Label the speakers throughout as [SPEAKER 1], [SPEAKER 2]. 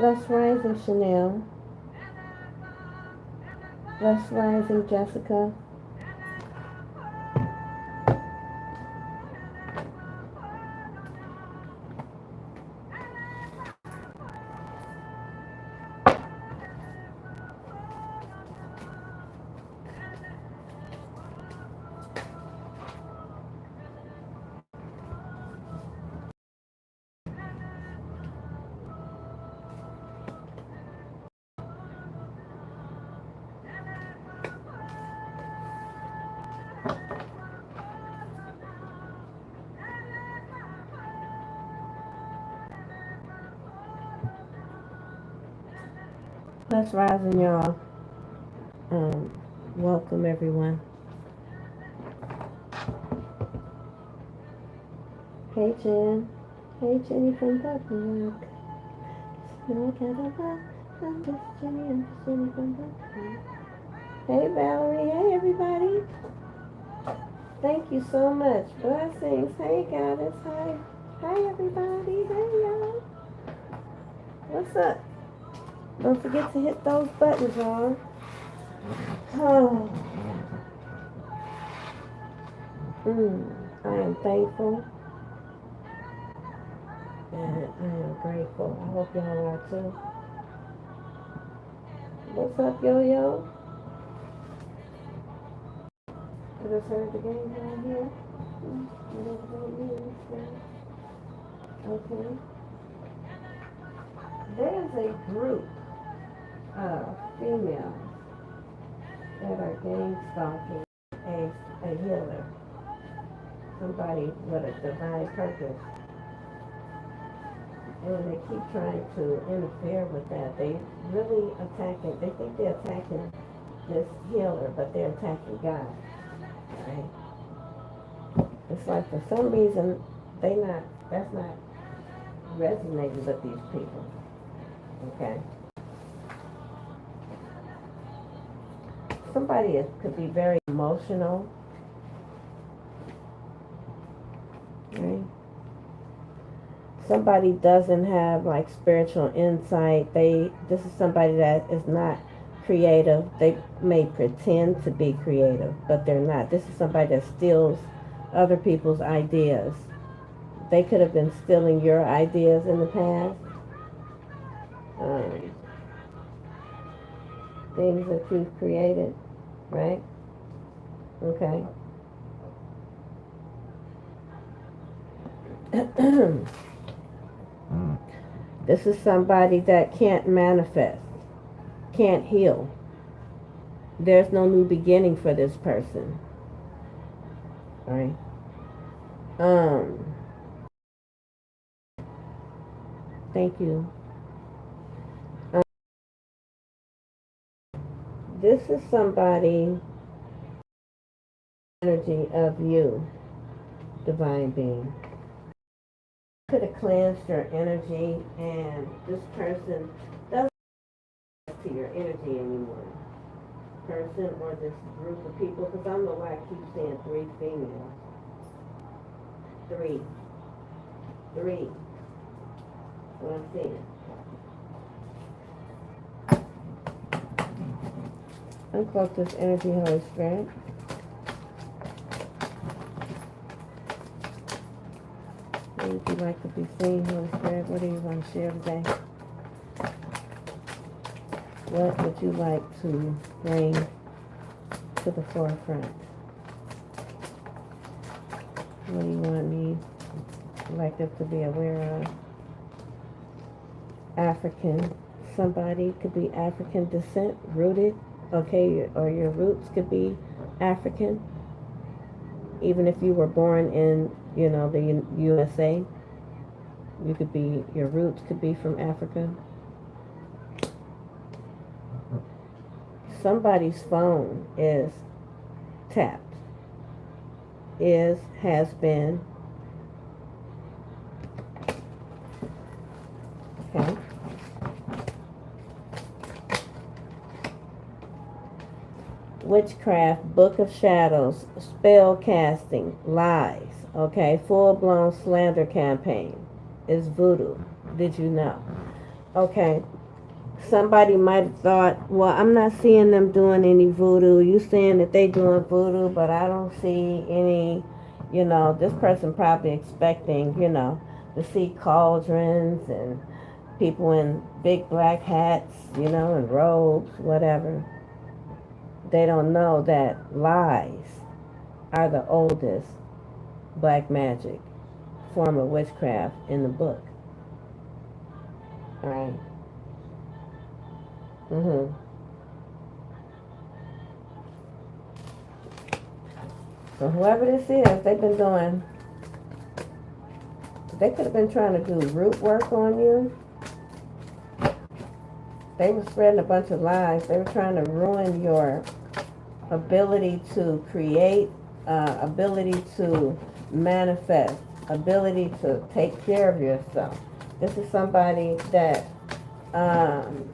[SPEAKER 1] Bless Rising Chanel. Bless Rising Jessica. Bless Rising, y'all. Welcome everyone. Hey Jen. Hey Jenny from Bucknell. I'm just Jenny. I'm just Jenny from Bucknell. Hey Valerie. Hey everybody. Thank you so much. Blessings. Hey Goddess. Hi. Hi everybody. Hey y'all. What's up? Don't forget to hit those buttons, y'all. Oh. I am thankful. And I am grateful. I hope y'all are too. What's up, Yo-Yo? I just heard the game down here. Whatever that means. Okay. There's a group of females that are gang stalking a healer. Somebody with a divine purpose. And they keep trying to interfere with that. They really attacking, they think they're attacking this healer, but they're attacking God. Right? It's like for some reason, that's not resonating with these people. Okay? Somebody could be very emotional. Right? Somebody doesn't have like spiritual insight. This is somebody that is not creative. They may pretend to be creative, but they're not. This is somebody that steals other people's ideas. They could have been stealing your ideas in the past. Things that you've created, right? Okay. This is somebody that can't manifest, can't heal. There's no new beginning for this person. Right? Thank you. This is somebody, energy of you, divine being. Could have cleansed your energy, and this person doesn't to your energy anymore. Person or this group of people, because I don't know why I keep saying 3 females. 3. That's what I'm saying. Uncloak this energy, Holy Spirit. What would you like to be seen, Holy Spirit? What do you want to share today? What would you like to bring to the forefront? What do you want me, like us to be aware of? African, somebody could be African descent, rooted, okay, or your roots could be African. Even if you were born in, the USA, you could be, your roots could be from Africa. Somebody's phone is tapped, has been, okay. Witchcraft, book of shadows, spell casting, lies, okay, full-blown slander campaign is voodoo. Did you know? Okay. Somebody might have thought, well, I'm not seeing them doing any voodoo. You saying that they doing voodoo, but I don't see any, this person probably expecting, to see cauldrons and people in big black hats, and robes, whatever. They don't know that lies are the oldest black magic form of witchcraft in the book. All right. Mhm. So whoever this is, they've been doing. They could have been trying to do root work on you. They were spreading a bunch of lies. They were trying to ruin your ability to create, ability to manifest, ability to take care of yourself. This is somebody that um,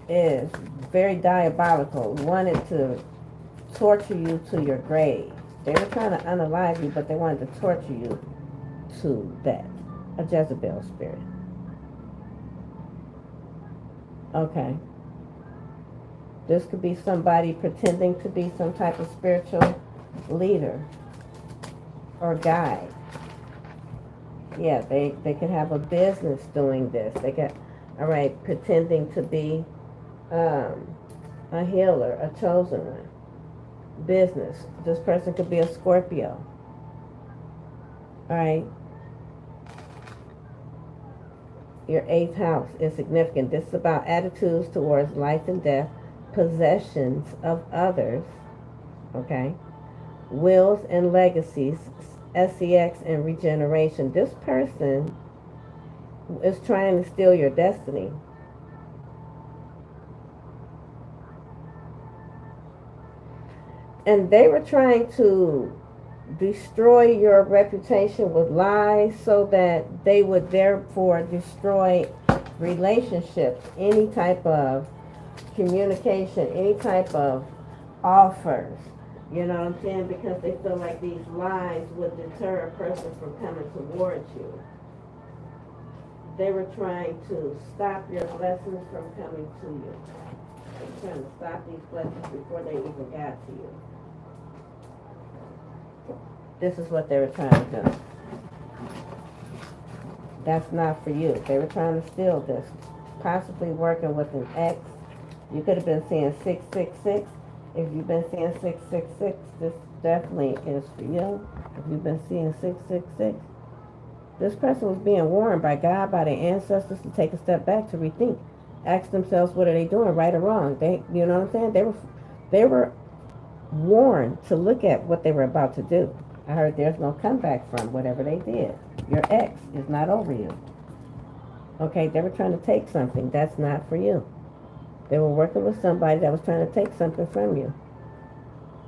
[SPEAKER 1] is very diabolical, wanted to torture you to your grave. They were trying to unalive you, but they wanted to torture you to that. A Jezebel spirit. Okay. This could be somebody pretending to be some type of spiritual leader or guide. Yeah, they could have a business doing this. They could, all right, pretending to be a healer, a chosen one. Business. This person could be a Scorpio. All right. Your 8th house is significant. This is about attitudes towards life and death, possessions of others, okay? Wills and legacies, SCX and regeneration. This person is trying to steal your destiny. And they were trying to destroy your reputation with lies so that they would therefore destroy relationships, any type of communication, any type of offers. You know what I'm saying? Because they feel like these lies would deter a person from coming towards you. They were trying to stop your blessings from coming to you. They were trying to stop these blessings before they even got to you. This is what they were trying to do. That's not for you. They were trying to steal this. Possibly working with an ex. You could have been seeing 666. If you've been seeing 666, this definitely is for you. If you've been seeing 666, this person was being warned by God, by their ancestors, to take a step back, to rethink, ask themselves, what are they doing, right or wrong? You know what I'm saying? They were warned to look at what they were about to do. I heard there's no comeback from whatever they did. Your ex is not over you. Okay, they were trying to take something. That's not for you. They were working with somebody that was trying to take something from you.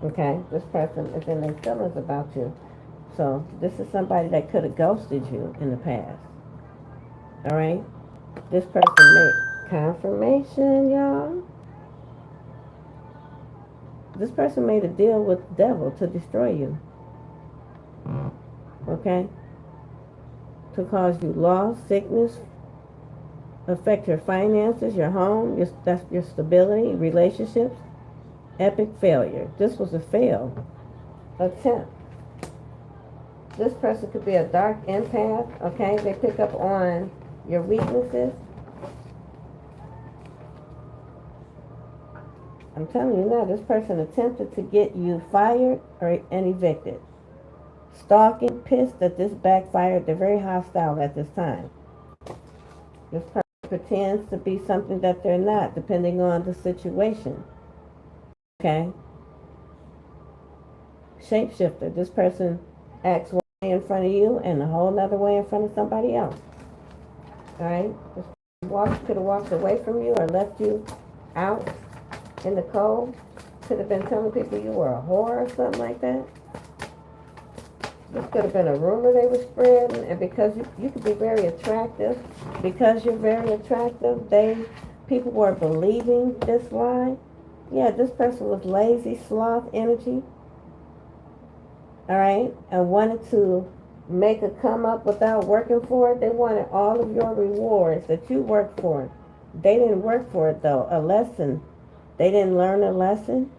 [SPEAKER 1] Okay, this person is in their feelings about you. So this is somebody that could have ghosted you in the past. All right, this person made confirmation, y'all. This person made a deal with the devil to destroy you. Okay? To cause you loss, sickness, affect your finances, your home, your stability, relationships, epic failure. This was a failed attempt. This person could be a dark empath, okay? They pick up on your weaknesses. I'm telling you now, this person attempted to get you fired and evicted. Stalking, pissed that this backfired. They're very hostile at this time. This person pretends to be something that they're not, depending on the situation. Okay? Shapeshifter. This person acts one way in front of you and a whole other way in front of somebody else. Alright? This person could have walked away from you or left you out in the cold. Could have been telling people you were a whore or something like that. This could have been a rumor they were spreading, and because you could be very attractive, because you're very attractive, people were believing this lie. Yeah, this person was lazy, sloth energy. All right, and wanted to make a come up without working for it. They wanted all of your rewards that you worked for. They didn't work for it though. A lesson. They didn't learn a lesson.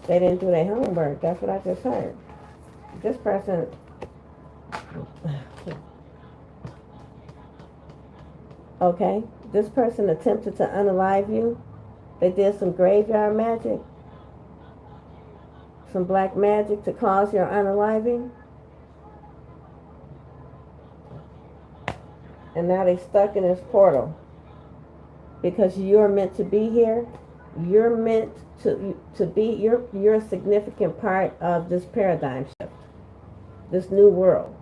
[SPEAKER 1] They didn't do their homework. That's what I just heard. This person, okay, this person attempted to unalive you. They did some graveyard magic, some black magic to cause your unaliving. And now they're stuck in this portal. Because you're meant to be here. You're meant to be, you're a significant part of this paradigm shift. This new world.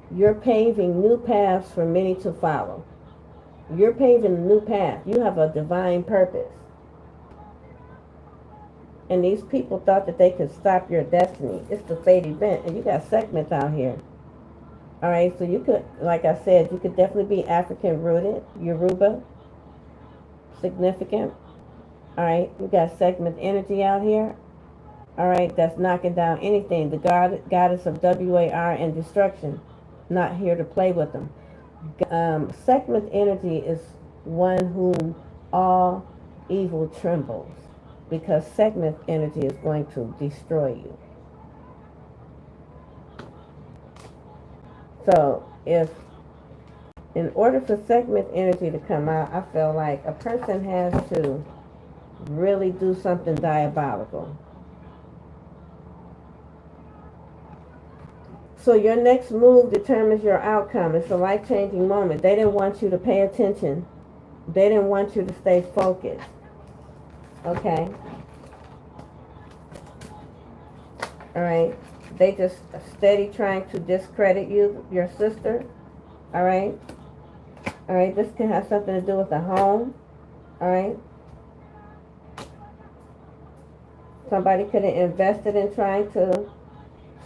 [SPEAKER 1] You're paving new paths for many to follow. You're paving a new path. You have a divine purpose. And these people thought that they could stop your destiny. It's the fate event. And you got segments out here. Alright, so you could, like I said, you could definitely be African rooted. Yoruba. Significant. Alright, you got segment energy out here. Alright, that's knocking down anything. The goddess of WAR and destruction. Not here to play with them. Segment energy is one whom all evil trembles. Because segment energy is going to destroy you. So, if in order for segment energy to come out, I feel like a person has to really do something diabolical. So your next move determines your outcome. It's a life-changing moment. They didn't want you to pay attention. They didn't want you to stay focused. Okay? Alright? They just steady trying to discredit you, your sister. Alright? Alright, this can have something to do with the home. Alright? Somebody could have invested in trying to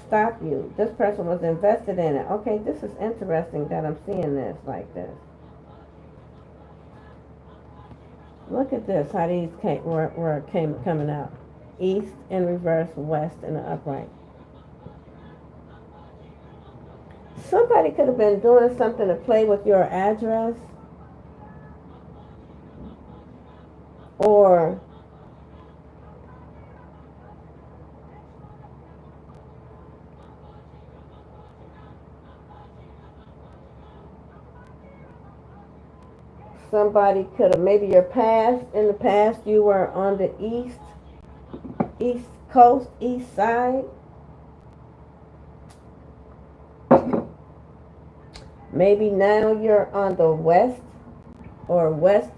[SPEAKER 1] stop you. This person was invested in it. Okay, this is interesting that I'm seeing this like this. Look at this, how these came coming out. East in reverse, west in the upright. Somebody could have been doing something to play with your address. Or somebody could have, maybe your past, in the past you were on the east coast, east side. Maybe now you're on the west or west,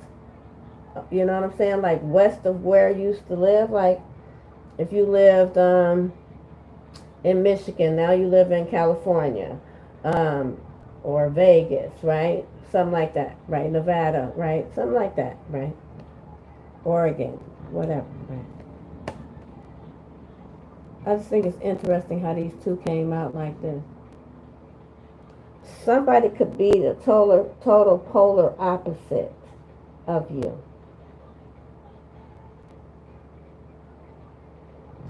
[SPEAKER 1] you know what I'm saying? Like west of where you used to live. Like if you lived in Michigan, now you live in California or Vegas, right? Something like that, right? Nevada, right? Something like that, right? Oregon, whatever, right? I just think it's interesting how these two came out like this. Somebody could be the total polar opposite of you.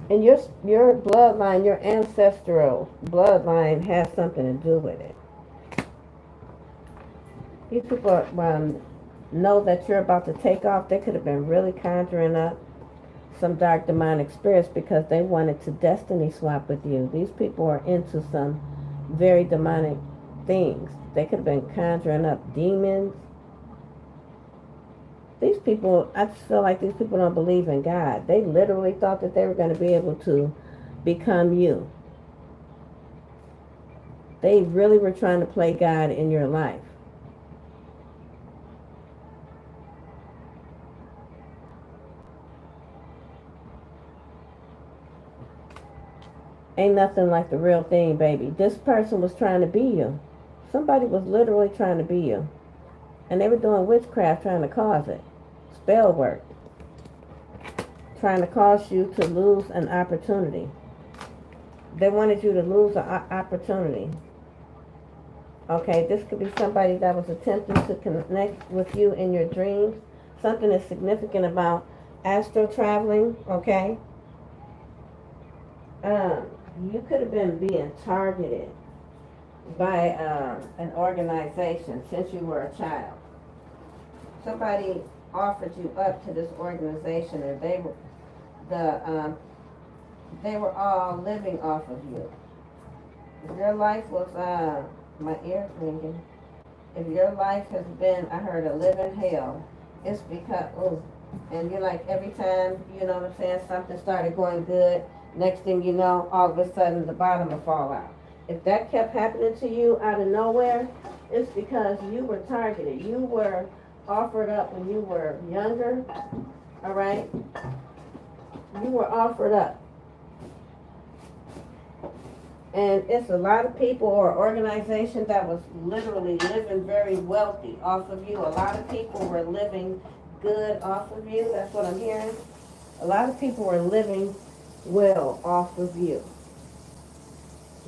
[SPEAKER 1] And your bloodline, your ancestral bloodline has something to do with it. These people know that you're about to take off. They could have been really conjuring up some dark demonic spirits because they wanted to destiny swap with you. These people are into some very demonic things. They could have been conjuring up demons. These people, I just feel like these people don't believe in God. They literally thought that they were going to be able to become you. They really were trying to play God in your life. Ain't nothing like the real thing, baby. This person was trying to be you. Somebody was literally trying to be you. And they were doing witchcraft trying to cause it. Spell work. Trying to cause you to lose an opportunity. They wanted you to lose an opportunity. Okay, this could be somebody that was attempting to connect with you in your dreams. Something is significant about astral traveling, okay? You could have been being targeted by an organization since you were a child. Somebody offered you up to this organization, and they were all living off of you. If your life was my ear's ringing. If your life has been, I heard, a living hell, it's because, and you're like, every time, you know what I'm saying, something started going good, next thing you know, all of a sudden the bottom will fall out. If that kept happening to you out of nowhere, it's because you were targeted. You were offered up when you were younger, all right? You were offered up. And it's a lot of people or organization that was literally living very wealthy off of you. A lot of people were living good off of you. That's what I'm hearing. A lot of people were living well off of you.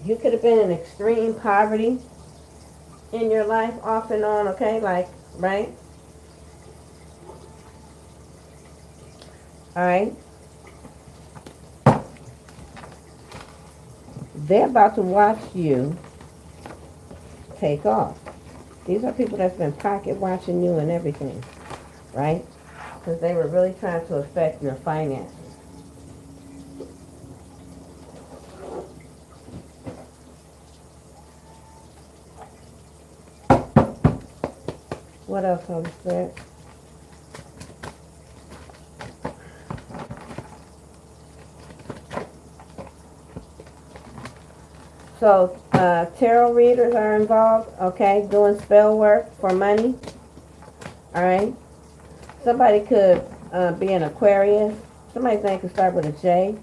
[SPEAKER 1] You could have been in extreme poverty in your life off and on, okay? Like, right? All right? They're about to watch you take off. These are people that's been pocket watching you and everything, right? Because they were really trying to affect your finances. What else, Holy Spirit? So, tarot readers are involved, okay, doing spell work for money, all right? Somebody could be an Aquarius. Somebody's name could start with a J.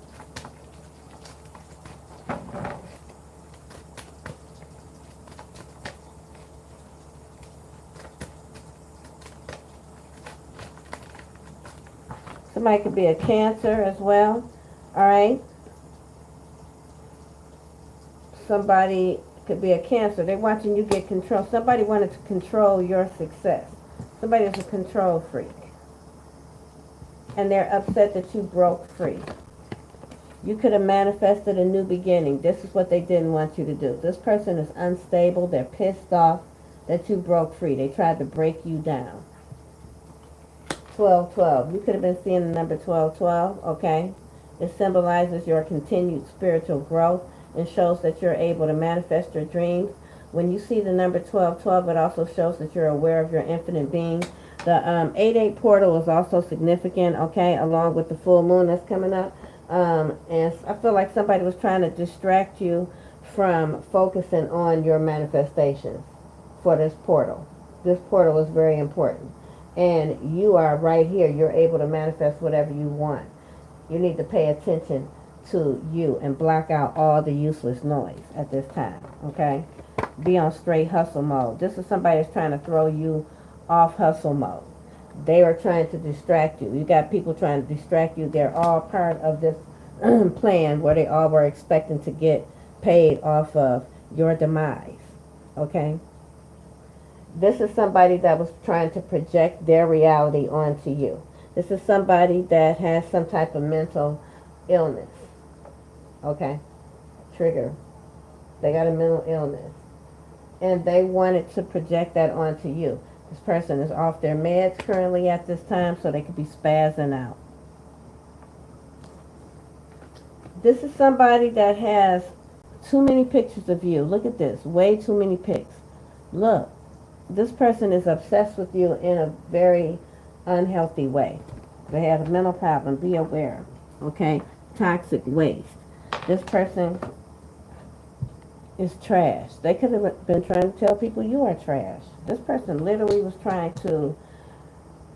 [SPEAKER 1] Somebody could be a Cancer as well, all right? Somebody could be a Cancer. They're watching you get control. Somebody wanted to control your success. Somebody is a control freak. And they're upset that you broke free. You could have manifested a new beginning. This is what they didn't want you to do. This person is unstable. They're pissed off that you broke free. They tried to break you down. 1212. You could have been seeing the number 1212, okay? It symbolizes your continued spiritual growth and shows that you're able to manifest your dreams. When you see the number 1212, it also shows that you're aware of your infinite being. The 8-8 portal is also significant, okay, along with the full moon that's coming up. And I feel like somebody was trying to distract you from focusing on your manifestations for this portal. This portal is very important. And you are right here. You're able to manifest whatever you want. You need to pay attention to you and block out all the useless noise at this time, okay? Be on straight hustle mode. This is somebody that's trying to throw you off hustle mode. They are trying to distract you. You got people trying to distract you. They're all part of this plan where they all were expecting to get paid off of your demise, okay? This is somebody that was trying to project their reality onto you. This is somebody that has some type of mental illness, okay? Trigger. They got a mental illness. And they wanted to project that onto you. This person is off their meds currently at this time, so they could be spazzing out. This is somebody that has too many pictures of you. Look at this. Way too many pics. Look. This person is obsessed with you in a very unhealthy way. They have a mental problem. Be aware. Okay? Toxic waste. This person is trash. They could have been trying to tell people you are trash. This person literally was trying to,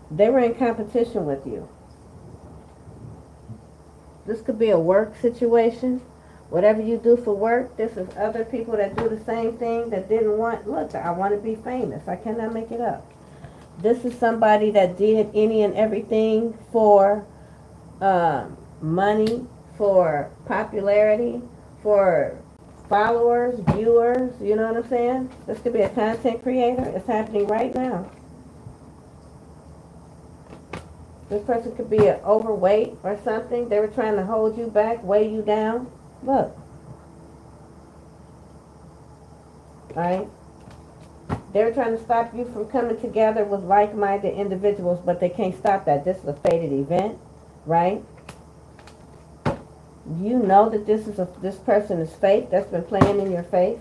[SPEAKER 1] they were in competition with you. This could be a work situation. Whatever you do for work, this is other people that do the same thing that didn't want, look, I want to be famous. I cannot make it up. This is somebody that did any and everything for money, for popularity, for followers, viewers, you know what I'm saying? This could be a content creator. It's happening right now. This person could be overweight or something. They were trying to hold you back, weigh you down. Look, right? They're trying to stop you from coming together with like-minded individuals, but they can't stop that. This is a fated event, right? You know that this person is fake. That's been playing in your face.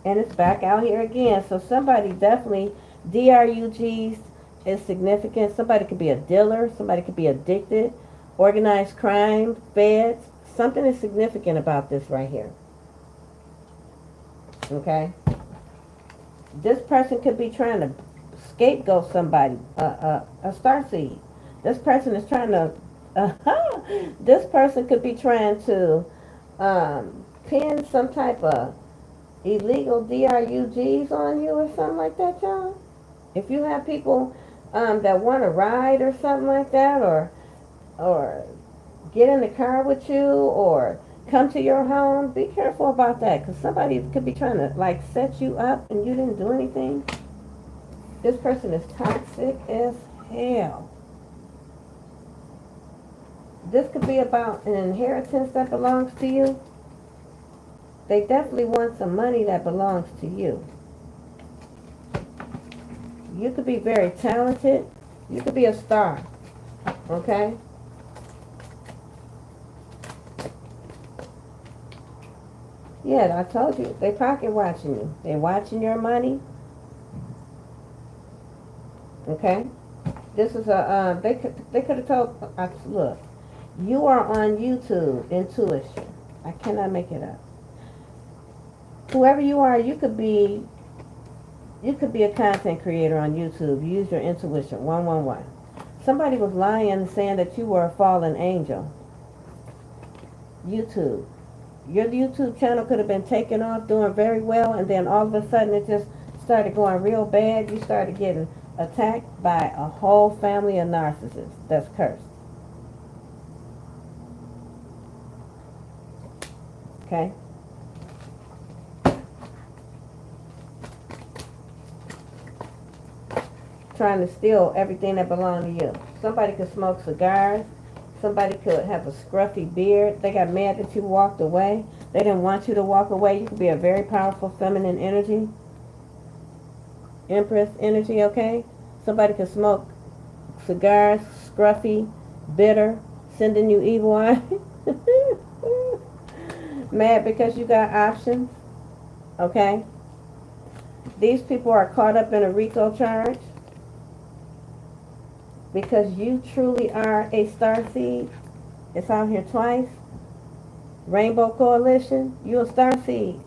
[SPEAKER 1] And it's back out here again. So somebody definitely, DRUGs is significant. Somebody could be a dealer. Somebody could be addicted. Organized crime, feds. Something is significant about this right here. Okay? This person could be trying to scapegoat somebody. A starseed. This person is trying to... this person could be trying to pin some type of illegal DRUGs on you or something like that, y'all. If you have people that want to ride or something like that, or get in the car with you, or come to your home, be careful about that, because somebody could be trying to like set you up and you didn't do anything. This person is toxic as hell. This could be about an inheritance that belongs to you. They definitely want some money that belongs to you. You could be very talented. You could be a star. Okay? Yeah, I told you. They pocket watching you. They watching your money. Okay? This is a, they could have told, look, you are on YouTube, intuition. I cannot make it up. Whoever you are, you could be a content creator on YouTube. Use your intuition. 111. Somebody was lying saying that you were a fallen angel. YouTube. Your YouTube channel could have been taken off, doing very well, and then all of a sudden it just started going real bad. You started getting attacked by a whole family of narcissists that's cursed. Okay? Trying to steal everything that belonged to you. Somebody could smoke cigars. Somebody could have a scruffy beard. They got mad that you walked away. They didn't want you to walk away. You could be a very powerful feminine energy. Empress energy, okay? Somebody could smoke cigars, scruffy, bitter, sending you evil eye. Mad because you got options, okay? These people are caught up in a RICO charge. Because you truly are a starseed. It's out here twice. Rainbow Coalition, you're a starseed.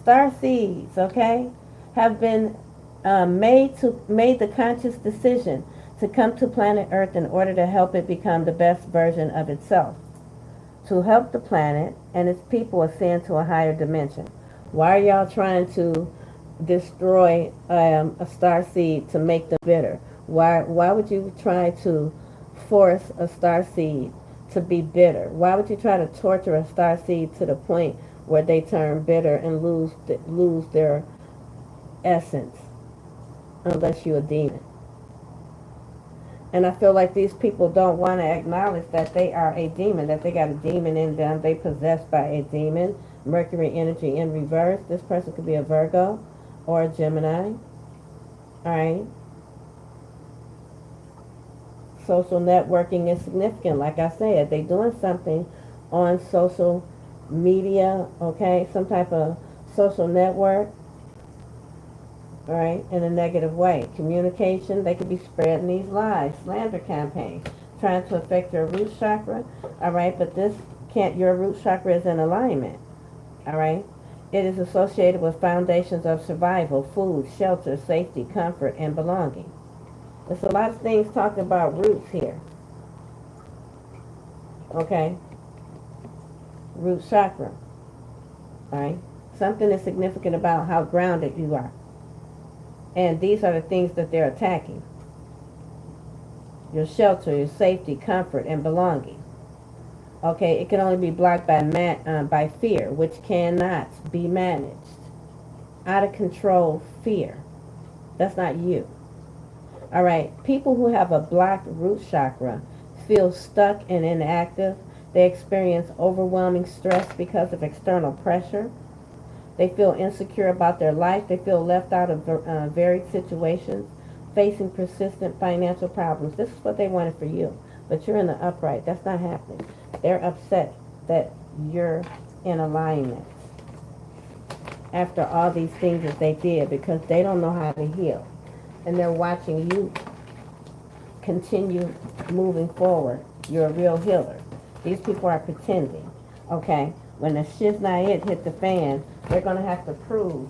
[SPEAKER 1] Starseeds, okay, have been made the conscious decision to come to planet Earth in order to help it become the best version of itself. To help the planet and its people ascend to a higher dimension. Why are y'all trying to destroy a starseed to make them bitter? Why would you try to force a starseed to be bitter? Why would you try to torture a starseed to the point where they turn bitter and lose their essence? Unless you're a demon. And I feel like these people don't want to acknowledge that they are a demon, that they got a demon in them. They possessed by a demon. Mercury energy in reverse. This person could be a Virgo or a Gemini. Alright. Social networking is significant. Like I said, they're doing something on social media, okay? Some type of social network, all right, in a negative way. Communication, they could be spreading these lies, slander campaigns, trying to affect your root chakra, all right? But this can't, your root chakra is in alignment, all right? It is associated with foundations of survival, food, shelter, safety, comfort, and belonging. There's a lot of things talking about roots here. Okay? Root chakra. Alright? Something is significant about how grounded you are. And these are the things that they're attacking. Your shelter, your safety, comfort, and belonging. Okay? It can only be blocked by fear, which cannot be managed. Out of control fear. That's not you. All right, people who have a blocked root chakra feel stuck and inactive. They experience overwhelming stress because of external pressure. They feel insecure about their life. They feel left out of varied situations, facing persistent financial problems. This is what they wanted for you, but you're in the upright. That's not happening. They're upset that you're in alignment after all these things that they did because they don't know how to heal. And they're watching you continue moving forward. You're a real healer. These people are pretending, okay? When the shiznayet hit the fan, they're going to have to prove.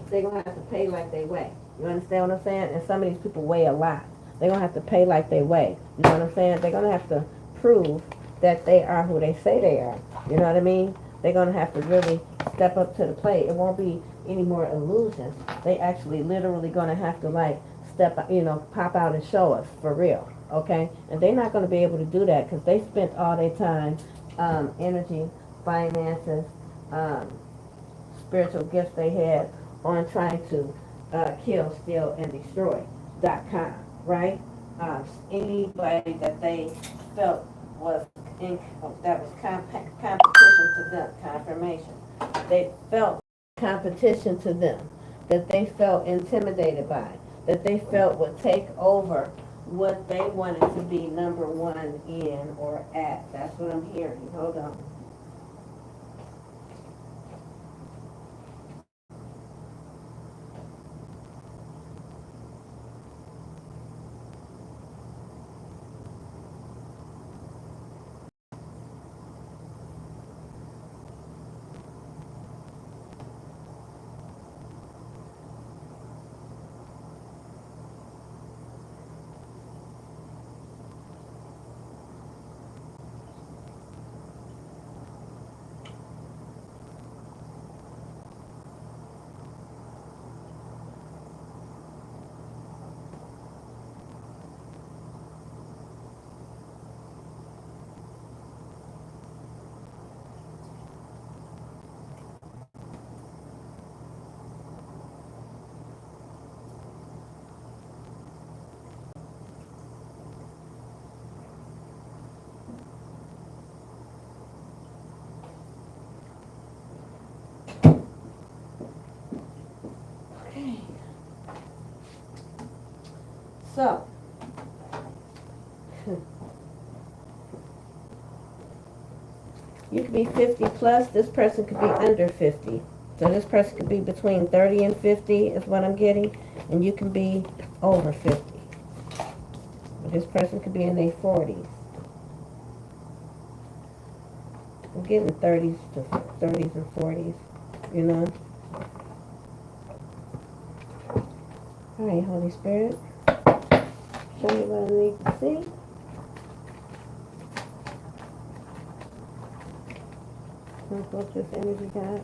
[SPEAKER 1] They're going to have to pay like they weigh. You understand what I'm saying? And some of these people weigh a lot. They're going to have to pay like they weigh. You know what I'm saying? They're going to have to prove that they are who they say they are. You know what I mean? They're going to have to really step up to the plate. It won't be any more illusions. They actually literally going to have to like step, pop out and show us for real. Okay? And they're not going to be able to do that because they spent all their time, energy, finances, spiritual gifts they had on trying to kill, steal, and destroy.com, right? Anybody that they felt was that was competition to them, confirmation. They felt competition to them, that they felt intimidated by, that they felt would take over what they wanted to be number one in or at. That's what I'm hearing. Hold on. Okay. So, you could be 50 plus, this person could be under 50. So this person could be between 30 and 50 is what I'm getting, and you can be over 50. But this person could be in their 40s. I'm getting 30s and 40s, you know. All right, Holy Spirit, show me what I need to see. What this energy got.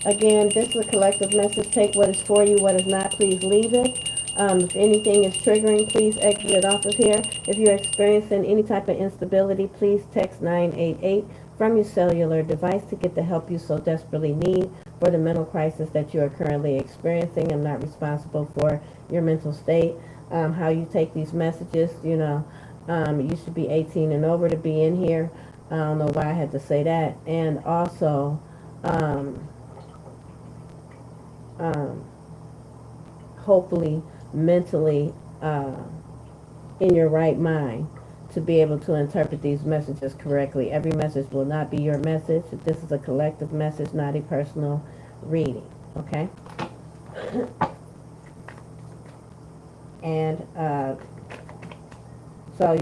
[SPEAKER 1] Again, this is a collective message. Take what is for you, what is not, please leave it. If anything is triggering, please exit it off of here. If you're experiencing any type of instability, please text 988 from your cellular device to get the help you so desperately need for the mental crisis that you are currently experiencing. I'm not responsible for your mental state. How you take these messages, you should be 18 and over to be in here. I don't know why I had to say that. And also, hopefully mentally in your right mind to be able to interpret these messages correctly. Every message will not be your message. This is a collective message, not a personal reading, okay? And so,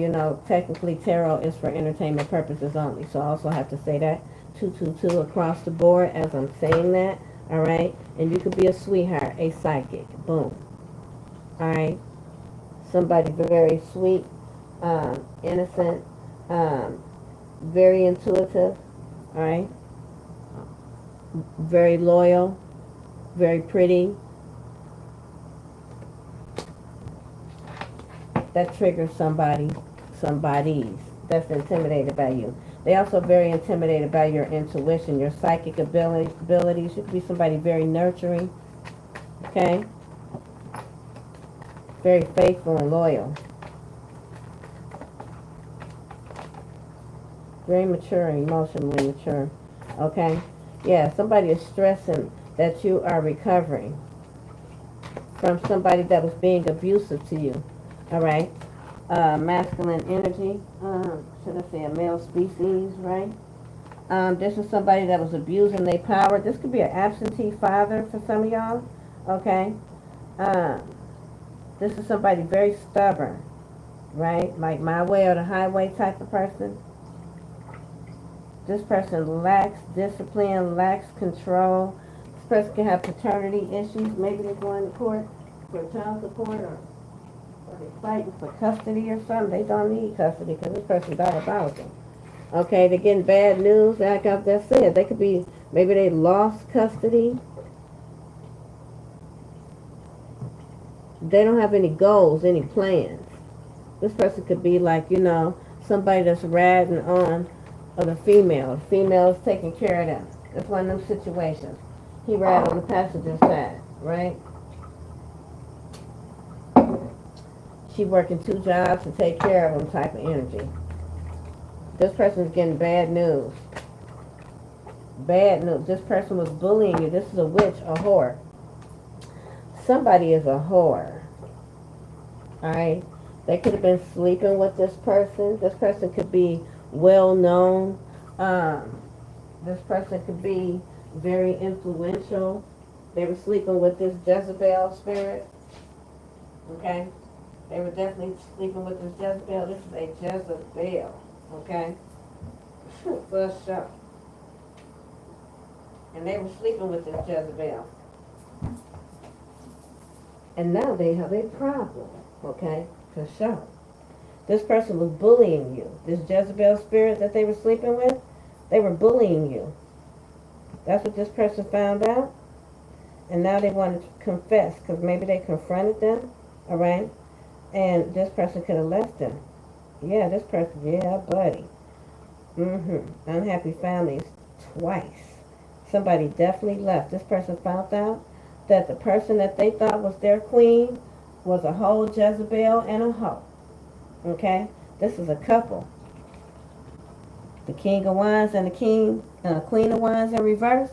[SPEAKER 1] technically tarot is for entertainment purposes only. So I also have to say that 222 across the board as I'm saying that, all right? And you could be a sweetheart, a psychic, boom. All right? Somebody very sweet, innocent, very intuitive, all right? Very loyal, very pretty. That triggers somebody's that's intimidated by you. They also very intimidated by your intuition, your psychic abilities. You could be somebody very nurturing, okay? Very faithful and loyal. Very mature, emotionally mature. Okay? Yeah, somebody is stressing that you are recovering from somebody that was being abusive to you. All right? Masculine energy. Should I say a male species, right? This is somebody that was abusing their power. This could be an absentee father for some of y'all. Okay? Um, this is somebody very stubborn, right? Like my way or the highway type of person. This person lacks discipline, lacks control. This person can have paternity issues. Maybe they're going to court for child support, or they're fighting for custody or something. They don't need custody because this person's diabolical. Okay, they're getting bad news. Like I just said, they could be, maybe they lost custody. They don't have any goals, any plans. This person could be like, somebody that's riding on the female. The female is taking care of them. It's one of them situations. He ride on the passenger side, right? She working 2 jobs to take care of them type of energy. This person's getting bad news. Bad news. This person was bullying you. This is a witch, a whore. Somebody is a whore. Alright? They could have been sleeping with this person. This person could be well known. This person could be very influential. They were sleeping with this Jezebel spirit. Okay? They were definitely sleeping with this Jezebel. This is a Jezebel. Okay? For sure. And they were sleeping with this Jezebel. And now they have a problem. Okay? For sure. This person was bullying you. This Jezebel spirit that they were sleeping with, they were bullying you. That's what this person found out. And now they want to confess because maybe they confronted them. Alright? And this person could have left them. Yeah, this person, yeah, buddy. Unhappy families twice. Somebody definitely left. This person found out that the person that they thought was their queen was a whole Jezebel and a hoe. Okay? This is a couple. The King of Wands and the Queen of Wands in reverse.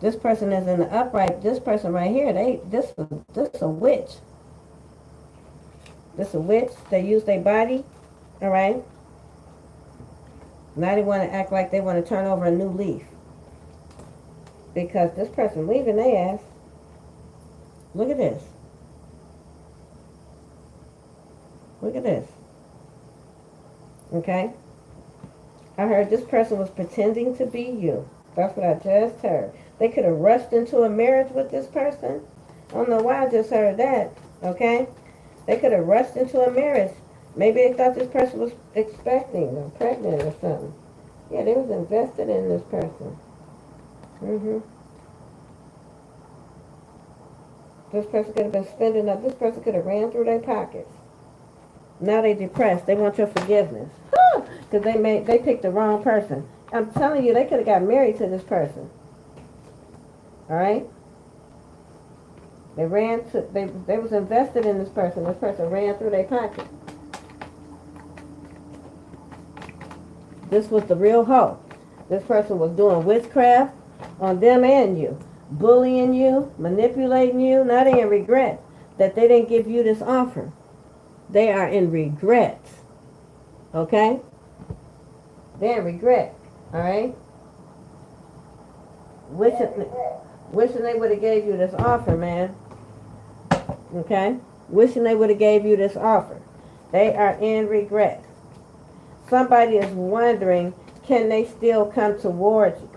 [SPEAKER 1] This person is in the upright. This person right here, this is a witch. This is a witch. They use their body. All right? Now they want to act like they want to turn over a new leaf. Because this person leaving their ass. Look at this. Look at this. Okay? I heard this person was pretending to be you. That's what I just heard. They could have rushed into a marriage with this person. I don't know why I just heard that. Okay? They could have rushed into a marriage. Maybe they thought this person was expecting or pregnant or something. Yeah, they was invested in this person. This person could have been spending up. This person could have ran through their pockets. Now they depressed. They want your forgiveness. Because they picked the wrong person. I'm telling you, they could have got married to this person. Alright? They was invested in this person. This person ran through their pocket. This was the real hoe. This person was doing witchcraft on them and you. Bullying you, manipulating you. Now they in regret that they didn't give you this offer. They are in regret. Okay? They're in regret. Alright? Wishing they would have gave you this offer, man. Okay? Wishing they would have gave you this offer. They are in regret. Somebody is wondering, can they still come towards you?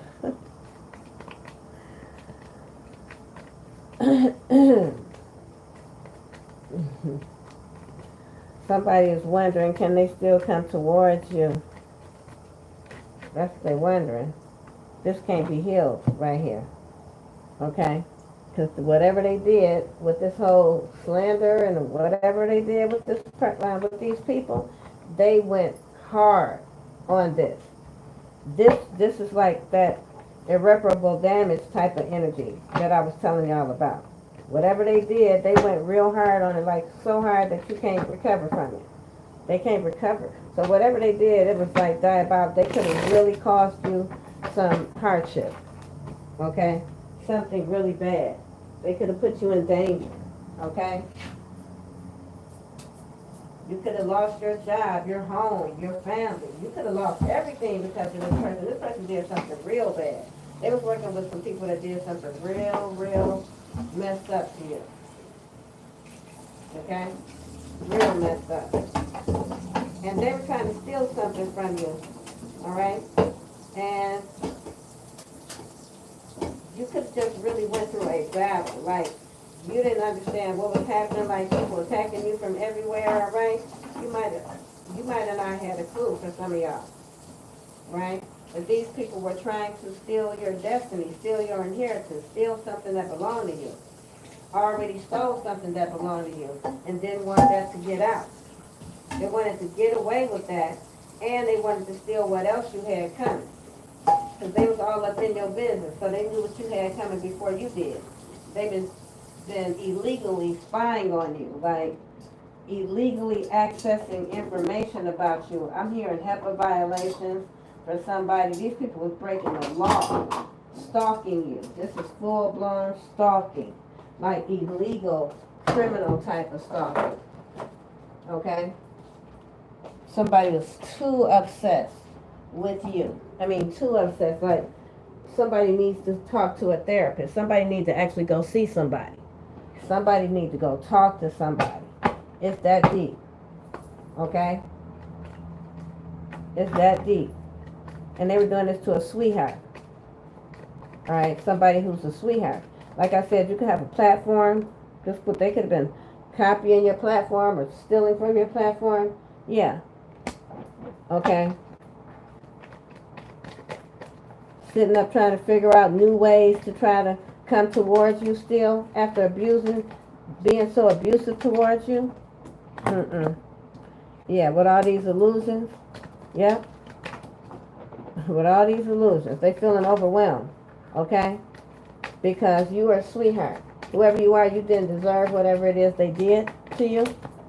[SPEAKER 1] Somebody is wondering, can they still come towards you? That's what they're wondering. This can't be healed right here. Okay? Because whatever they did with this whole slander and whatever they did with with these people, they went hard on this. This is like that irreparable damage type of energy that I was telling y'all about. Whatever they did, they went real hard on it, like so hard that you can't recover from it. They can't recover. So whatever they did, it was like diabolical. They could have really caused you some hardship. Okay? Something really bad. They could have put you in danger. Okay? You could have lost your job, your home, your family. You could have lost everything because of this person. This person did something real bad. They was working with some people that did something real messed up to you. Okay? Real messed up. And they were trying to steal something from you. Alright? And you could have just really went through a battle. Like, you didn't understand what was happening, like people attacking you from everywhere, alright? You might have not had a clue for some of y'all. Right? But these people were trying to steal your destiny, steal your inheritance, steal something that belonged to you. Already stole something that belonged to you and didn't want that to get out. They wanted to get away with that, and they wanted to steal what else you had coming. Because they was all up in your business, so they knew what you had coming before you did. They've been illegally spying on you, like illegally accessing information about you. I'm hearing HIPAA violations for somebody. These people was breaking the law, stalking you. This is full-blown stalking, like illegal criminal type of stalking. Okay? Somebody was too obsessed with you. I mean, too obsessed. Like, somebody needs to talk to a therapist. Somebody needs to actually go see somebody. Somebody needs to go talk to somebody. It's that deep. Okay? It's that deep. And they were doing this to a sweetheart. Alright? Somebody who's a sweetheart. Like I said, you could have a platform. They could have been copying your platform or stealing from your platform. Yeah. Okay? Sitting up trying to figure out new ways to try to come towards you still after being so abusive towards you. Yeah, with all these illusions. Yeah. With all these illusions. They feeling overwhelmed. Okay? Because you are a sweetheart. Whoever you are, you didn't deserve whatever it is they did to you.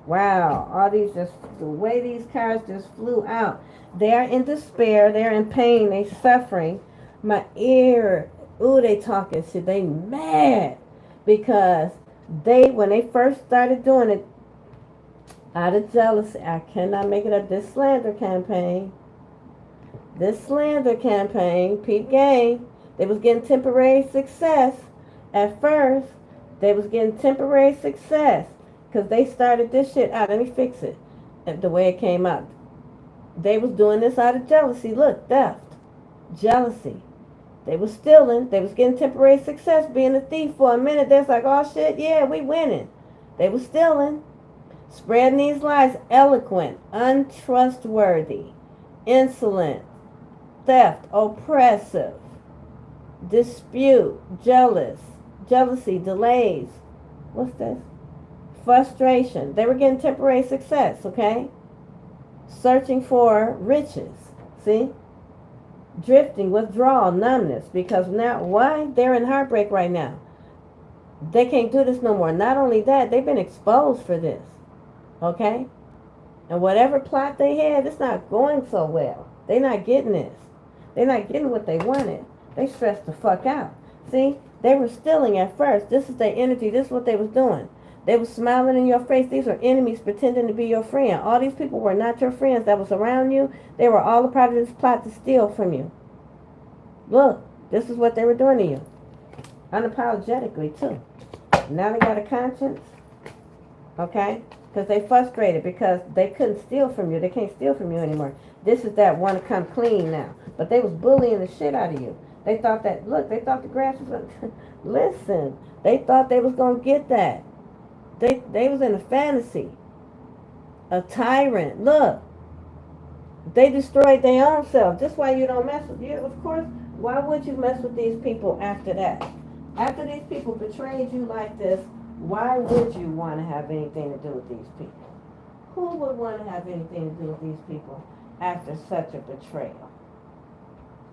[SPEAKER 1] Wow. All these the way these cards just flew out. They are in despair. They're in pain. They're suffering. My ear, ooh, they talking shit. They mad because when they first started doing it, out of jealousy, I cannot make it up. This slander campaign, peep game, they was getting temporary success. At first, they was getting temporary success because they started this shit out. Let me fix it. The way it came out. They was doing this out of jealousy. Look, theft, jealousy. They was stealing. They was getting temporary success being a thief for a minute. They're like, oh shit, yeah, we winning. They was stealing. Spreading these lies. Eloquent, untrustworthy, insolent, theft, oppressive, dispute, jealousy, delays. What's this? Frustration. They were getting temporary success, okay? Searching for riches. See? Drifting, withdrawal, numbness. Because now, why? They're in heartbreak right now. They can't do this no more. Not only that, they've been exposed for this. Okay? And whatever plot they had, it's not going so well. They're not getting this. They're not getting what they wanted. They stressed the fuck out. See? They were stealing at first. This is their energy. This is what they was doing. They were smiling in your face. These are enemies pretending to be your friend. All these people were not your friends that was around you. They were all a part of this plot to steal from you. Look, this is what they were doing to you. Unapologetically, too. Now they got a conscience. Okay? Because they frustrated because they couldn't steal from you. They can't steal from you anymore. This is that want to come clean now. But they was bullying the shit out of you. They thought that, look, they thought the grass was, listen, they thought they was going to get that. They was in a fantasy. A tyrant. Look. They destroyed their own self. That's why you don't mess with you. Of course, why would you mess with these people after that? After these people betrayed you like this, why would you want to have anything to do with these people? Who would want to have anything to do with these people after such a betrayal?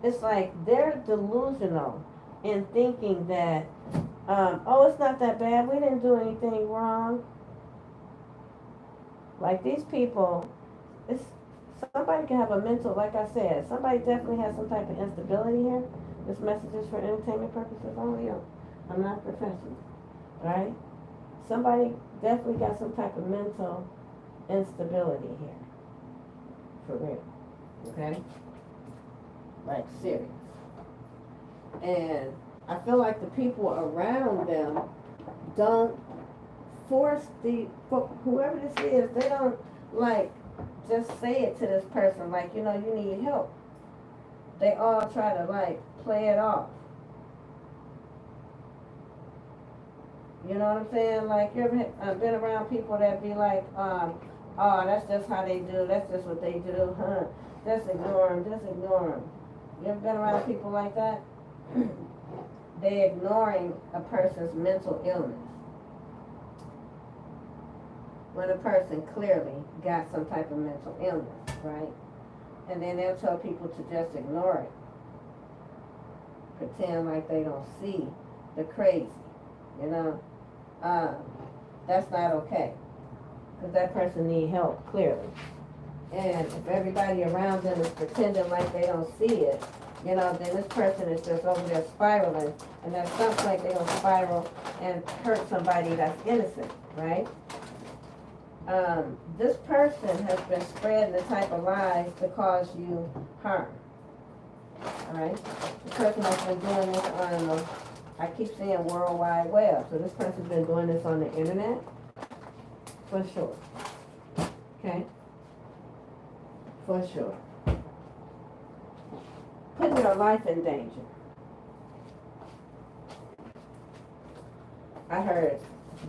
[SPEAKER 1] It's like they're delusional in thinking that, oh, it's not that bad. We didn't do anything wrong. Like these people, it's somebody can have a mental, like I said, somebody definitely has some type of instability here. This message is for entertainment purposes only. I'm not a professional, right? Somebody definitely got some type of mental instability here, for real, okay? Like serious. And I feel like the people around them don't force whoever this is, they don't like just say it to this person like, you need help. They all try to like play it off. You know what I'm saying? Like, you ever been around people that be like, oh, that's just how they do, that's just what they do, huh? Just ignore them. You ever been around people like that? They ignoring a person's mental illness when a person clearly got some type of mental illness, right? And then they'll tell people to just ignore it. Pretend like they don't see the crazy, That's not okay. Because that person needs help, clearly. And if everybody around them is pretending like they don't see it, then this person is just over there spiraling. And at some point they're going to spiral and hurt somebody that's innocent, right? This person has been spreading the type of lies to cause you harm. Alright? This person has been doing this on, I keep saying World Wide Web. So this person's been doing this on the internet, for sure. Okay? For sure. Putting your life in danger. I heard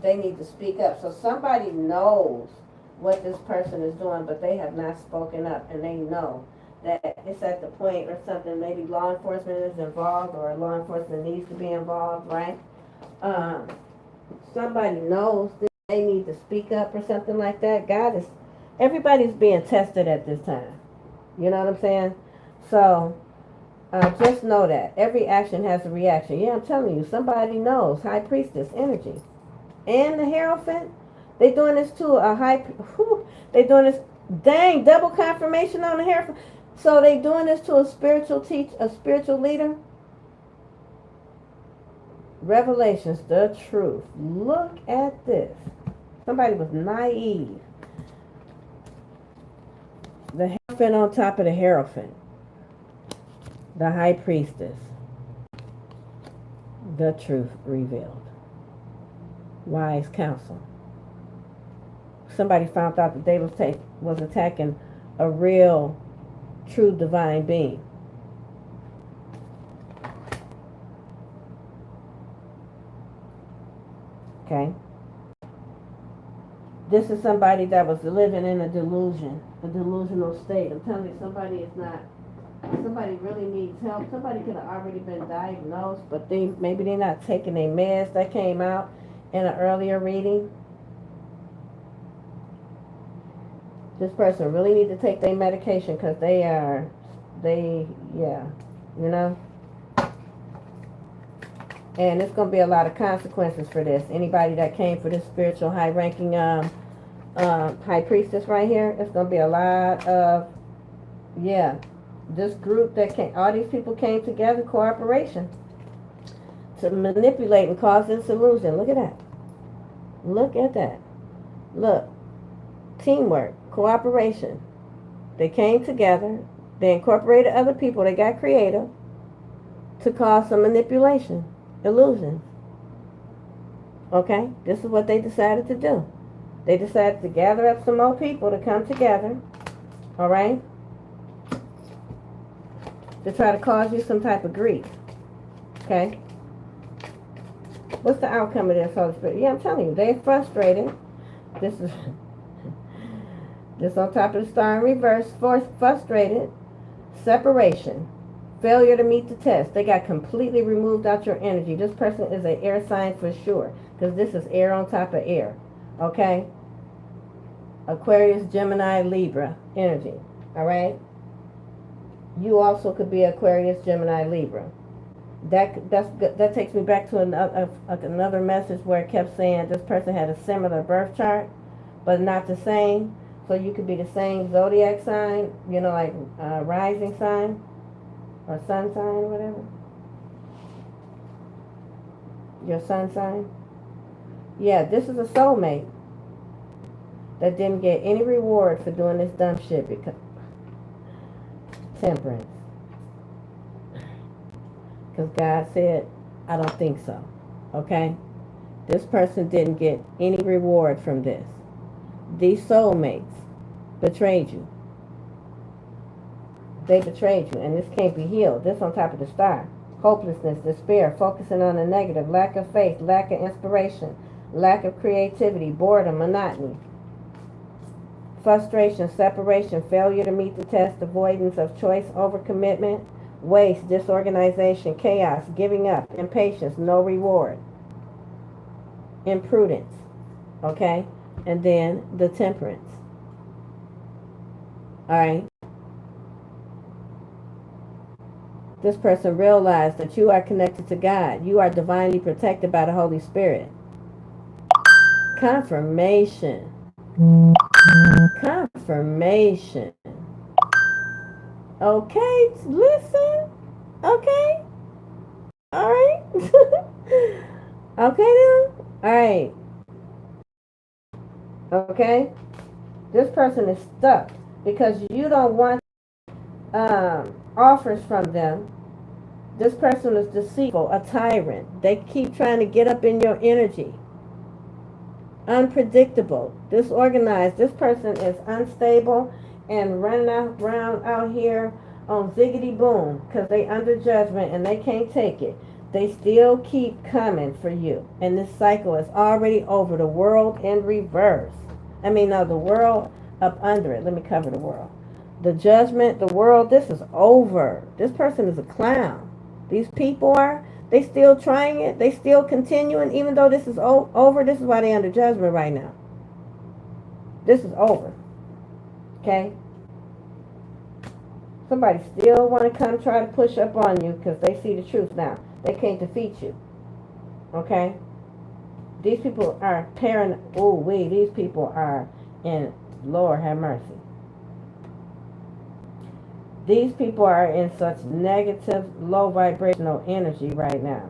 [SPEAKER 1] they need to speak up. So somebody knows what this person is doing, but they have not spoken up, and they know that it's at the point or something, maybe law enforcement is involved or law enforcement needs to be involved, right? Somebody knows that they need to speak up or something like that. Everybody's being tested at this time. You know what I'm saying? So, just know that. Every action has a reaction. Yeah, I'm telling you, somebody knows. High Priestess energy. And the Hierophant, they doing this to they doing this, dang, double confirmation on the Hierophant. So they doing this to a spiritual leader. Revelations, the truth. Look at this. Somebody was naive. The Hierophant on top of the Hierophant. The High Priestess. The truth revealed. Wise counsel. Somebody found out that they was attacking a real, true divine being. Okay? This is somebody that was living in a delusional state. I'm telling you, somebody really needs help. Somebody could have already been diagnosed, but maybe they're not taking their meds. That came out in an earlier reading. This person really needs to take their medication because And it's going to be a lot of consequences for this. Anybody that came for this spiritual high-ranking High Priestess right here, it's going to be a lot of, this group all these people came together, cooperation, to manipulate and cause disillusion. Look at that. Look at that. Look. Teamwork, cooperation. They came together. They incorporated other people. They got creative to cause some manipulation, illusion. Okay? This is what they decided to do. They decided to gather up some more people to come together. All right? To try to cause you some type of grief. Okay? What's the outcome of this, Holy Spirit? Yeah, I'm telling you, they're frustrated. This on top of the star in reverse, frustrated, separation, failure to meet the test. They got completely removed out your energy. This person is an air sign for sure, because this is air on top of air. Okay? Aquarius, Gemini, Libra energy. All right? You also could be Aquarius, Gemini, Libra. That takes me back to another message where it kept saying this person had a similar birth chart, but not the same. So you could be the same zodiac sign, you know, like rising sign or sun sign or whatever. Your sun sign. Yeah, this is a soulmate that didn't get any reward for doing this dumb shit because temperance. Because God said, I don't think so. Okay? This person didn't get any reward from this. These soulmates betrayed you. They betrayed you, and this can't be healed. This on top of the star. Hopelessness, despair, focusing on the negative, lack of faith, lack of inspiration, lack of creativity, boredom, monotony, frustration, separation, failure to meet the test, avoidance of choice, overcommitment, waste, disorganization, chaos, giving up, impatience, no reward, imprudence, okay? And then the temperance. All right? This person realized that you are connected to God. You are divinely protected by the Holy Spirit. Confirmation. Confirmation. Okay, listen. Okay. All right. Okay then. All right. Okay. This person is stuck because you don't want offers from them. This person is deceitful, a tyrant. They keep trying to get up in your energy. Unpredictable, disorganized. This person is unstable and running around out here on ziggity boom because they under judgment and they can't take it. They still keep coming for you. And this cycle is already over. The world in reverse. The world up under it. Let me cover the world. The judgment, the world, this is over. This person is a clown. These people are, they still trying it. They still continuing, even though this is over. This is why they under judgment right now. This is over. Okay? Somebody still want to come try to push up on you because they see the truth now. They can't defeat you. Okay? These people are these people are in, Lord have mercy. These people are in such negative, low vibrational energy right now.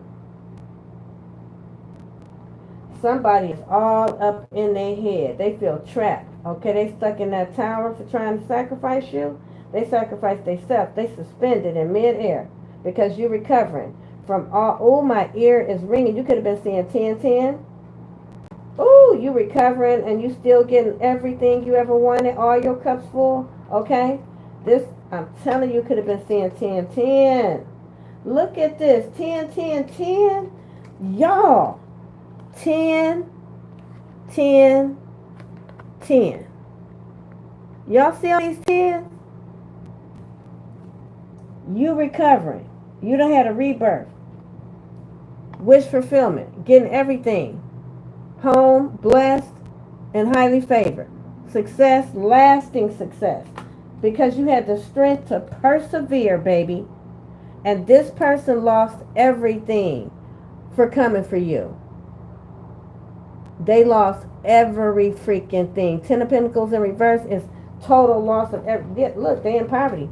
[SPEAKER 1] Somebody is all up in their head. They feel trapped. Okay, they stuck in that tower for trying to sacrifice you. They sacrificed themselves. They suspended in midair because you're recovering from all. My ear is ringing. You could have been seeing 1010. You recovering and you still getting everything you ever wanted. All your cups full. Okay, this. I'm telling you, could have been seeing 1010. Look at this. 10, 10, 10. Y'all. 10, 10, 10. Y'all see all these 10s? You recovering. You done had a rebirth. Wish fulfillment. Getting everything. Home, blessed, and highly favored. Success, lasting success. Because you had the strength to persevere, baby. And this person lost everything for coming for you. They lost every freaking thing. 10 of Pentacles in reverse is total loss of everything. Look, they're in poverty.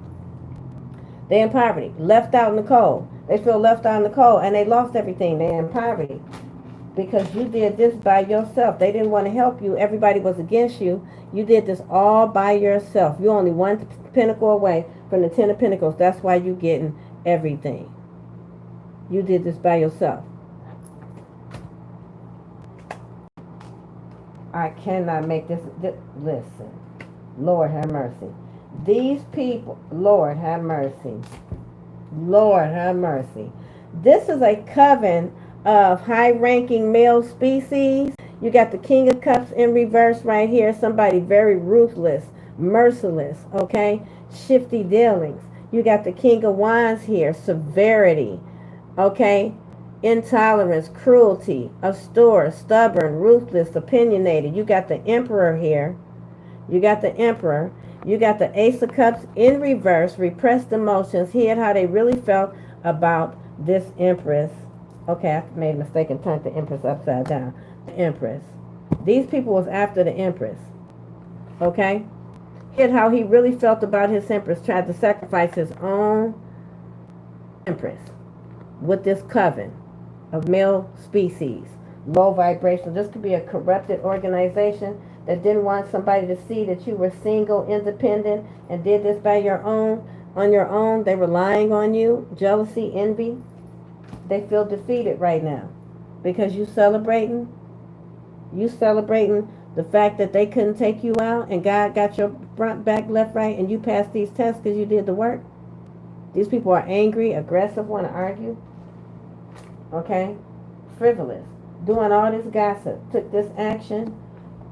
[SPEAKER 1] They're in poverty. Left out in the cold. They feel left out in the cold and they lost everything. They're in poverty. Because you did this by yourself. They didn't want to help you. Everybody was against you. You did this all by yourself. You're only one pentacle away from the 10 of Pentacles. That's why you're getting everything. You did this by yourself. I cannot make this. Listen. Lord have mercy. These people. Lord have mercy. Lord have mercy. This is a coven of high-ranking male species. You got the King of Cups in reverse right here. Somebody very ruthless, merciless, okay? Shifty dealings. You got the King of Wands here. Severity, okay? Intolerance, cruelty, austere, stubborn, ruthless, opinionated. You got the Emperor here. You got the Emperor. You got the Ace of Cups in reverse. Repressed emotions. Hid how they really felt about this Empress. Okay, I made a mistake and turned the Empress upside down. The Empress. These people was after the Empress. Okay? Get how he really felt about his empress, tried to sacrifice his own empress with this coven of male species, low vibration. This could be a corrupted organization that didn't want somebody to see that you were single, independent, and did this by your own, on your own. They were lying on you. Jealousy, envy. They feel defeated right now because you celebrating the fact that they couldn't take you out and God got your front, back, left, right, and you passed these tests because you did the work. These people are angry, aggressive, want to argue. Okay? Frivolous. Doing all this gossip. Took this action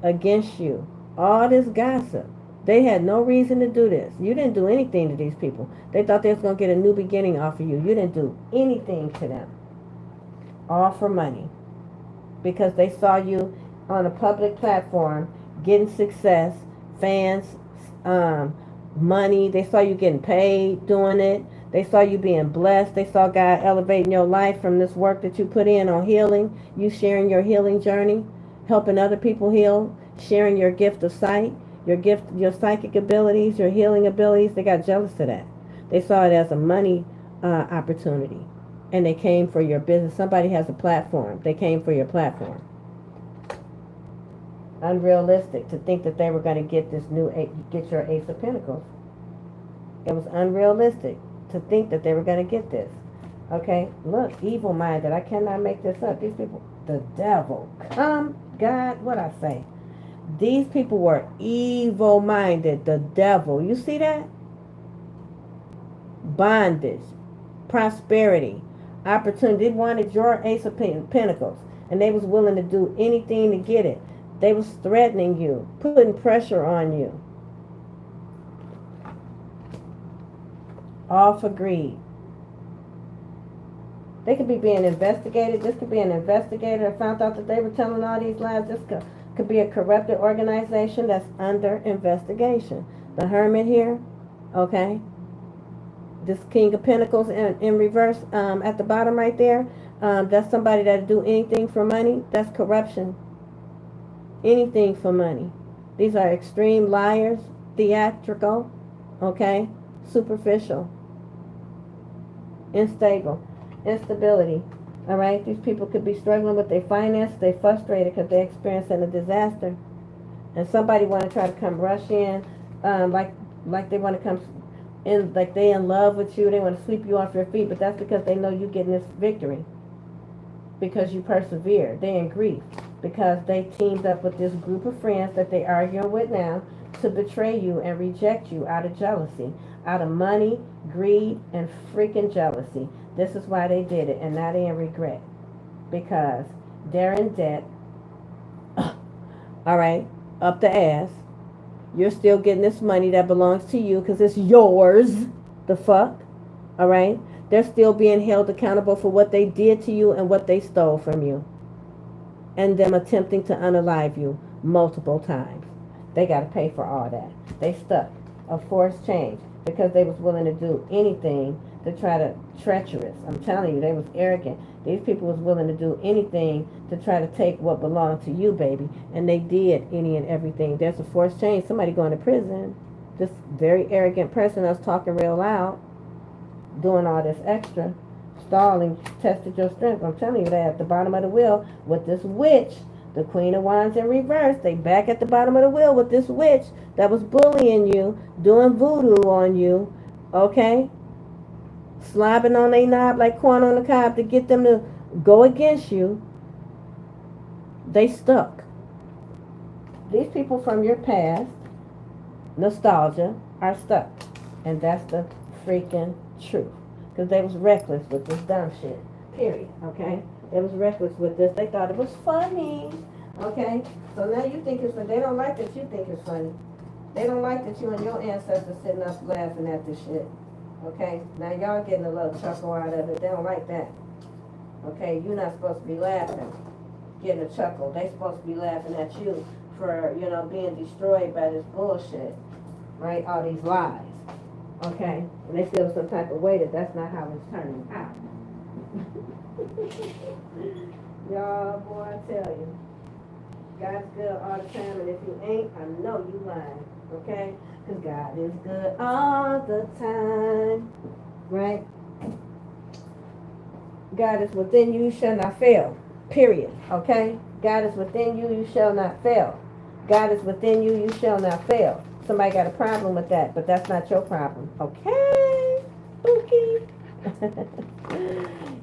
[SPEAKER 1] against you. All this gossip. They had no reason to do this. You didn't do anything to these people. They thought they was going to get a new beginning off of you. You didn't do anything to them. All for money. Because they saw you on a public platform getting success, fans, money. They saw you getting paid doing it. They saw you being blessed. They saw God elevating your life from this work that you put in on healing. You sharing your healing journey, helping other people heal, sharing your gift of sight, your psychic abilities, your healing abilities. They got jealous of that. They saw it as a money opportunity. And they came for your business. Somebody has a platform. They came for your platform. Unrealistic to think that they were going to get get your Ace of Pentacles. It was unrealistic to think that they were going to get this. Okay, look, evil-minded. I cannot make this up. These people, the devil. Come, God, what I say? These people were evil-minded. The devil. You see that? Bondage, prosperity, opportunity. They wanted your Ace of Pentacles, and they was willing to do anything to get it. They was threatening you, putting pressure on you. All for greed. They could be being investigated. This could be an investigator that found out that they were telling all these lies. This could be a corrupted organization that's under investigation. The Hermit here, okay? This King of Pentacles in reverse at the bottom right there, that's somebody that'll do anything for money. That's corruption. Anything for money. These are extreme liars, theatrical, okay, superficial, unstable, instability. All right, these people could be struggling with their finances. They're frustrated because they're experiencing a disaster, and somebody want to try to come rush in, like they want to come in, like they in love with you. They want to sweep you off your feet, but that's because they know you getting this victory because you persevere. They're in grief because they teamed up with this group of friends that they're arguing with now to betray you and reject you out of jealousy, out of money, greed, and freaking jealousy. This is why they did it, and now they're in regret because they're in debt. All right, up the ass. You're still getting this money that belongs to you because it's yours. The fuck? All right? They're still being held accountable for what they did to you and what they stole from you. And them attempting to unalive you multiple times. They got to pay for all that. They stuck. A forced change because they was willing to do anything to try to treacherous. I'm telling you, they was arrogant. These people was willing to do anything to try to take what belonged to you, baby. And they did any and everything. There's a forced change. Somebody going to prison. This very arrogant person that's talking real loud, doing all this extra, stalling, tested your strength. I'm telling you that at the bottom of the wheel with this witch, the Queen of Wands in reverse. They back at the bottom of the wheel with this witch that was bullying you, doing voodoo on you, okay? Slobbing on their knob like corn on the cob to get them to go against you. They stuck. These people from your past, nostalgia, are stuck. And that's the freaking truth. Because they was reckless with this dumb shit. Period. Okay? They was reckless with this. They thought it was funny. Okay? So now you think it's funny. They don't like that you think it's funny. They don't like that you and your ancestors sitting up laughing at this shit. Okay? Now y'all getting a little chuckle out of it. They don't like that. Okay? You're not supposed to be laughing. Getting a chuckle. They supposed to be laughing at you for, you know, being destroyed by this bullshit. Right? All these lies. Okay? And they feel some type of way that that's not how it's turning out. Y'all, boy, I tell you. God is good all the time, and if you ain't, I know you lying, okay? Because God is good all the time, right? God is within you, you shall not fail, period, okay? God is within you, you shall not fail. God is within you, you shall not fail. Somebody got a problem with that, but that's not your problem, okay? Spooky.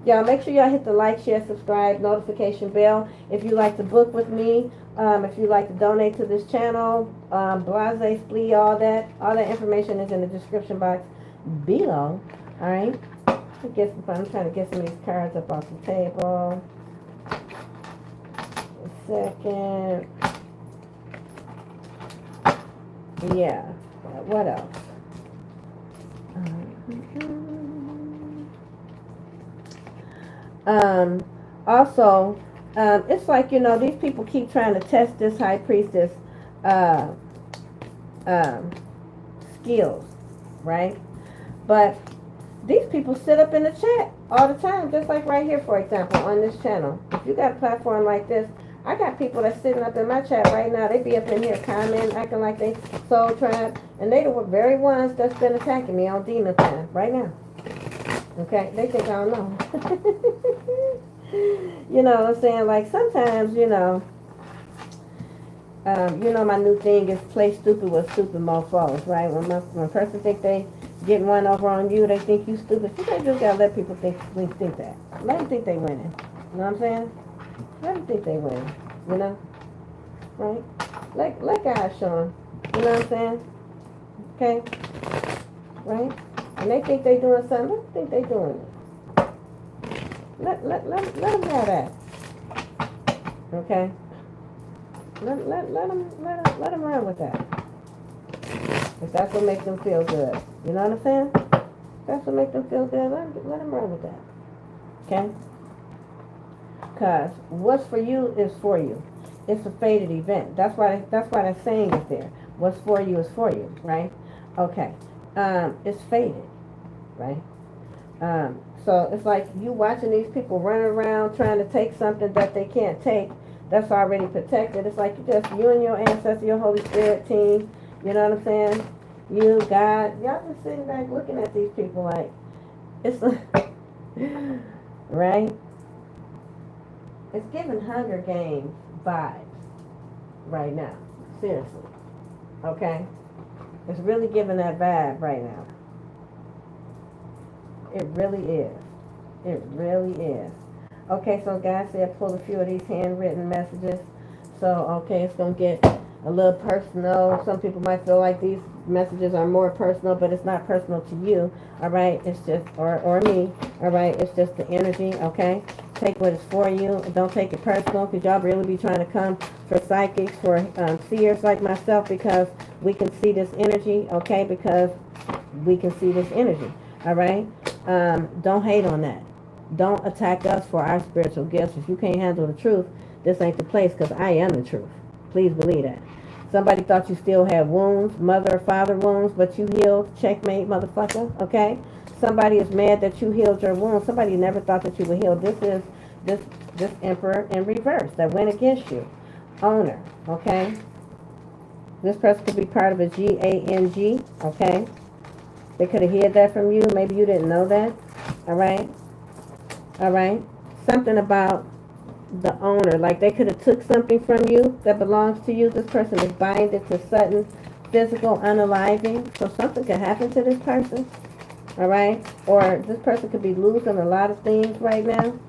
[SPEAKER 1] Y'all make sure y'all hit the like, share, subscribe, notification bell. If you like to book with me, if you like to donate to this channel, blase, splee, all that information is in the description box below. All right. I'm trying to get some of these cards up off the table. A second. Yeah. What else? Also, it's like, you know, these people keep trying to test this high priestess skills, right? But these people sit up in the chat all the time, just like right here, for example, on this channel. If you got a platform like this, I got people that's sitting up in my chat right now. They be up in here commenting, acting like they soul trapped, and they the very ones that's been attacking me on demon time right now. Okay, they think I don't know. You know what I'm saying? Like sometimes, you know, my new thing is play stupid with stupid mofos, right? When a person think they getting one over on you, they think you stupid. You just gotta let people think that. Let them think they winning. You know what I'm saying? Let them think they winning. You know, right? Let God show them. You know what I'm saying? Okay, right? And they think they doing something. Let them think they doing it. Let them have that. Okay. Let them run with that. If that's what makes them feel good. You know what I'm saying? That's what makes them feel good. Let them run with that. Okay? Because what's for you is for you. It's a fated event. That's why that saying is there. What's for you is for you, right? Okay. It's fated, right? So it's like you watching these people running around trying to take something that they can't take. That's already protected. It's like you and your ancestor, your Holy Spirit team. You know what I'm saying? You, God, y'all just sitting back looking at these people like, it's like, right? It's giving Hunger Games vibes right now. Seriously. Okay? It's really giving that vibe right now. It really is. It really is. Okay, so God said pull a few of these handwritten messages. So, okay, it's going to get a little personal. Some people might feel like these messages are more personal, but it's not personal to you. All right? It's just, or me. All right? It's just the energy, okay? Take what is for you. Don't take it personal, because y'all really be trying to come for psychics, for seers like myself, because we can see this energy, okay? Because we can see this energy. All right? Don't hate on that. Don't attack us for our spiritual gifts. If you can't handle the truth, this ain't the place, because I am the truth. Please believe that. Somebody thought you still had wounds, mother or father wounds, but you healed. Checkmate, motherfucker. Okay? Somebody is mad that you healed your wounds. Somebody never thought that you were healed. This is this emperor in reverse that went against you. Owner. Okay? This person could be part of a G-A-N-G. Okay? They could have hid that from you. Maybe you didn't know that. All right? All right? Something about the owner. Like they could have took something from you that belongs to you. This person is binded to sudden physical unaliving. So something could happen to this person. All right? Or this person could be losing a lot of things right now.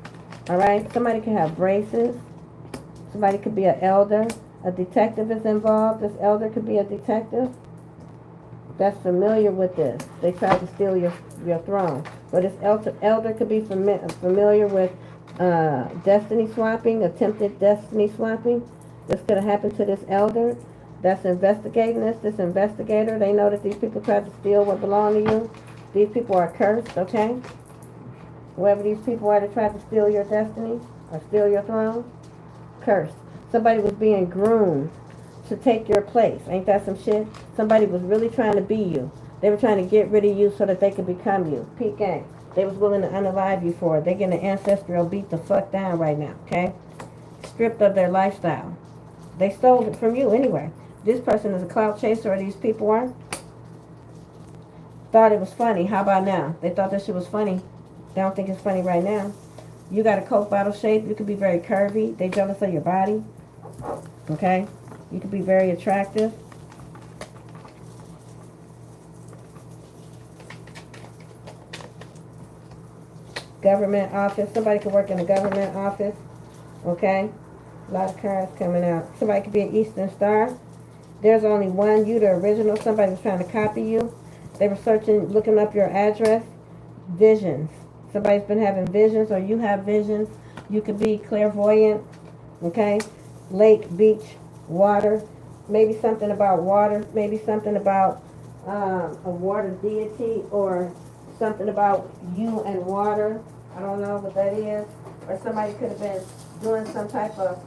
[SPEAKER 1] All right? Somebody could have braces. Somebody could be an elder. A detective is involved. This elder could be a detective that's familiar with this. They tried to steal your throne. But this elder could be familiar with destiny swapping, attempted destiny swapping. This could have happened to this elder that's investigating this. This investigator, they know that these people tried to steal what belonged to you. These people are cursed, okay? Whoever these people are that tried to steal your destiny or steal your throne, cursed. Somebody was being groomed to take your place. Ain't that some shit? Somebody was really trying to be you. They were trying to get rid of you so that they could become you. Peak gang. They was willing to unalive you for it. They're getting an ancestral beat the fuck down right now, okay? Stripped of their lifestyle. They stole it from you anyway. This person is a clout chaser, or these people are. Thought it was funny. How about now? They thought this shit was funny. They don't think it's funny right now. You got a Coke bottle shape. You could be very curvy. They jealous of your body. Okay? You could be very attractive. Government office. Somebody could work in a government office. Okay? A lot of cards coming out. Somebody could be an Eastern Star. There's only one. You, the original. Somebody was trying to copy you. They were searching, looking up your address. Visions. Somebody's been having visions, or you have visions. You could be clairvoyant. Okay? Lake, beach, water. Maybe something about water. Maybe something about a water deity, or something about you and water. I don't know what that is. Or somebody could have been doing some type of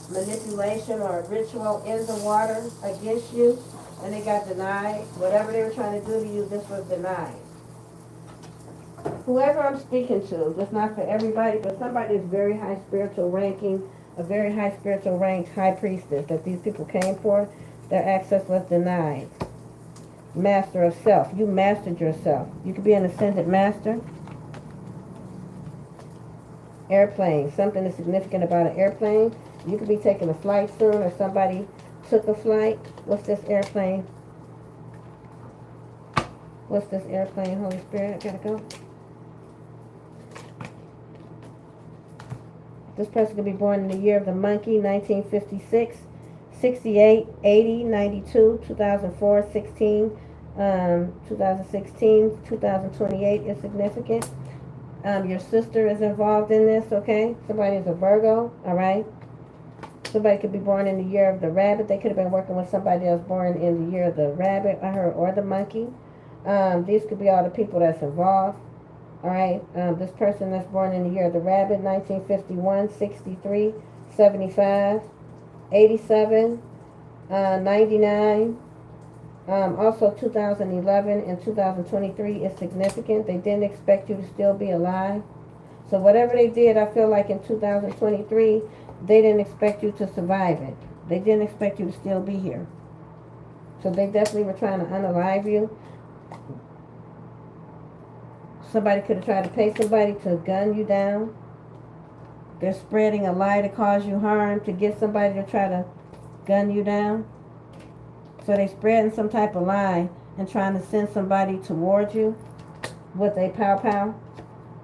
[SPEAKER 1] manipulation or ritual in the water against you, and they got denied. Whatever they were trying to do to you, this was denied. Whoever I'm speaking to, that's not for everybody, but somebody is very high spiritual ranking, a very high spiritual ranked high priestess that these people came for, their access was denied. Master of self. You mastered yourself. You could be an ascended master. Airplane. Something is significant about an airplane. You could be taking a flight soon, or somebody took a flight. What's this airplane? What's this airplane, Holy Spirit? I gotta go. This person could be born in the year of the monkey, 1956, 68, 80, 92, 2004, 16, 2016, 2028 is significant. Your sister is involved in this, okay? Somebody is a Virgo, all right? Somebody could be born in the year of the rabbit. They could have been working with somebody else born in the year of the rabbit, or the monkey. These could be all the people that's involved, all right? This person that's born in the year of the rabbit, 1951, 63, 75, 87, 99. Also 2011 and 2023 is significant. They didn't expect you to still be alive. So whatever they did, I feel like in 2023, they didn't expect you to survive it. They didn't expect you to still be here. So they definitely were trying to unalive you. Somebody could have tried to pay somebody to gun you down. They're spreading a lie to cause you harm, to get somebody to try to gun you down. So they're spreading some type of lie and trying to send somebody towards you with a pow-pow.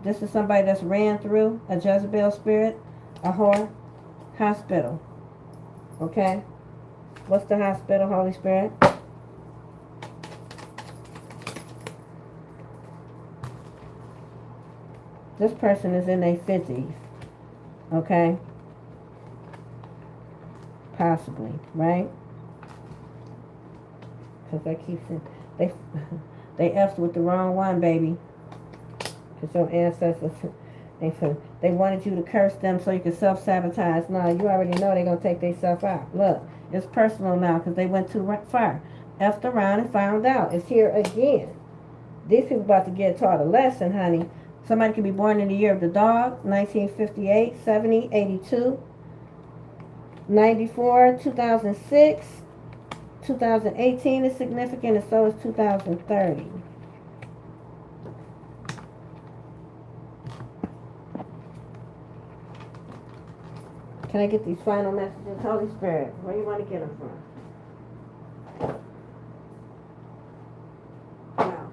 [SPEAKER 1] This is somebody that's ran through a Jezebel spirit, a whore, hospital. Okay? What's the hospital, Holy Spirit? This person is in their 50s. Okay? Possibly, right? Because that keeps it, they effed with the wrong one, baby. Because your ancestors, they wanted you to curse them so you could self-sabotage. No, you already know they're going to take themselves out. Look, it's personal now because they went too far. Effed around and found out. It's here again. These people about to get taught a lesson, honey. Somebody could be born in the year of the dog, 1958, 70, 82, 94, 2006. 2018 is significant, and so is 2030. Can I get these final messages? Holy Spirit, where you want to get them from? Wow,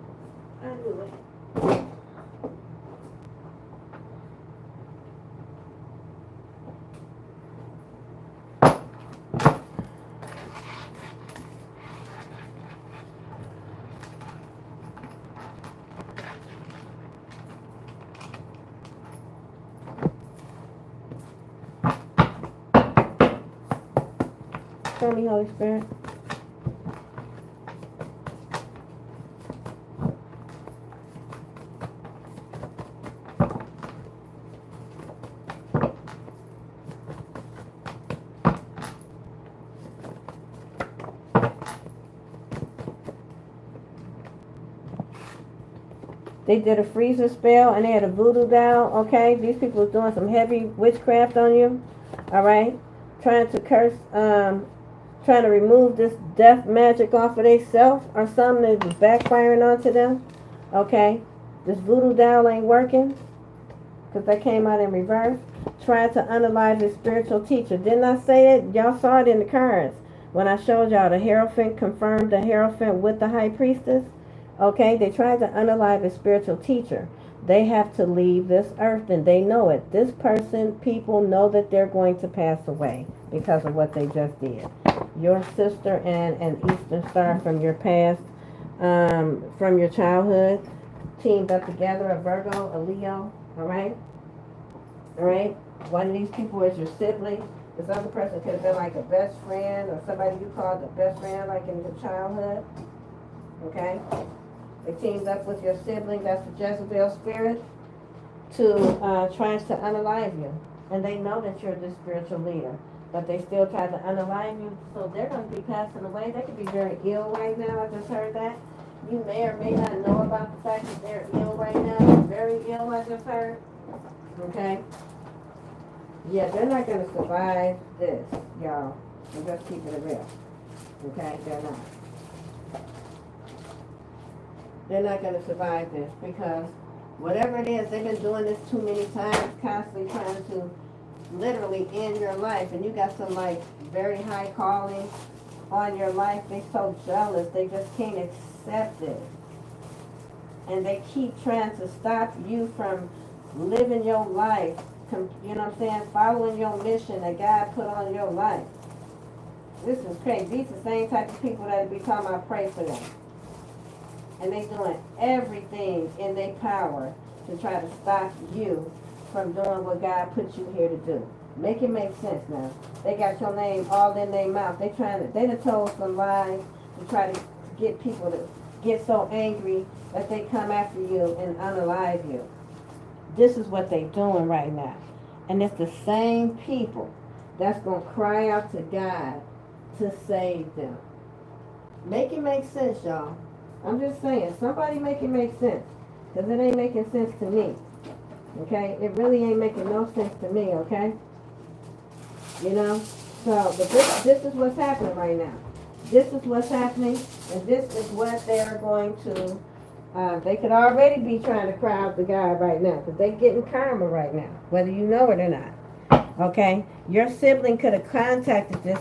[SPEAKER 1] I knew it. Show me, Holy Spirit. They did a freezer spell and they had a voodoo doll, okay? These people was doing some heavy witchcraft on you, all right? trying to curse, trying to remove this death magic off of their self or something that is backfiring onto them. Okay, this voodoo doll ain't working because that came out in reverse. Trying to unalive his spiritual teacher. Didn't I say it? Y'all saw it in the cards when I showed y'all the Hierophant confirmed the Hierophant with the High Priestess. Okay, they tried to unalive his spiritual teacher. They have to leave this earth, and they know it. This person, people know that they're going to pass away because of what they just did. Your sister and an Eastern Star from your past, from your childhood, teamed up together, a Virgo, a Leo, all right? All right? One of these people is your sibling. This other person could have been like a best friend or somebody you called a best friend like in your childhood, okay? They teamed up with your sibling, that's the Jezebel spirit, to try to unalive you. And they know that you're the spiritual leader, but they still try to unalive you. So they're going to be passing away. They could be very ill right now. I just heard that. You may or may not know about the fact that they're ill right now. They're very ill, I just heard. Okay? Yeah, they're not going to survive this, y'all. I'm just keeping it real. Okay? They're not. They're not going to survive this because whatever it is, they've been doing this too many times, constantly trying to literally end your life. And you got some like very high calling on your life. They're so jealous. They just can't accept it. And they keep trying to stop you from living your life, you know what I'm saying, following your mission that God put on your life. This is crazy. These are the same type of people that be talking about pray for them. And they doing everything in their power to try to stop you from doing what God put you here to do. Make it make sense now. They got your name all in their mouth. They done told some lies to try to get people to get so angry that they come after you and unalive you. This is what they doing right now. And it's the same people that's going to cry out to God to save them. Make it make sense, y'all. I'm just saying, somebody make it make sense. Because it ain't making sense to me. Okay? It really ain't making no sense to me, okay? You know? So, but this is what's happening right now. This is what's happening, and this is what they are going to, they could already be trying to cry out to God right now, because they're getting karma right now, whether you know it or not. Okay? Your sibling could have contacted this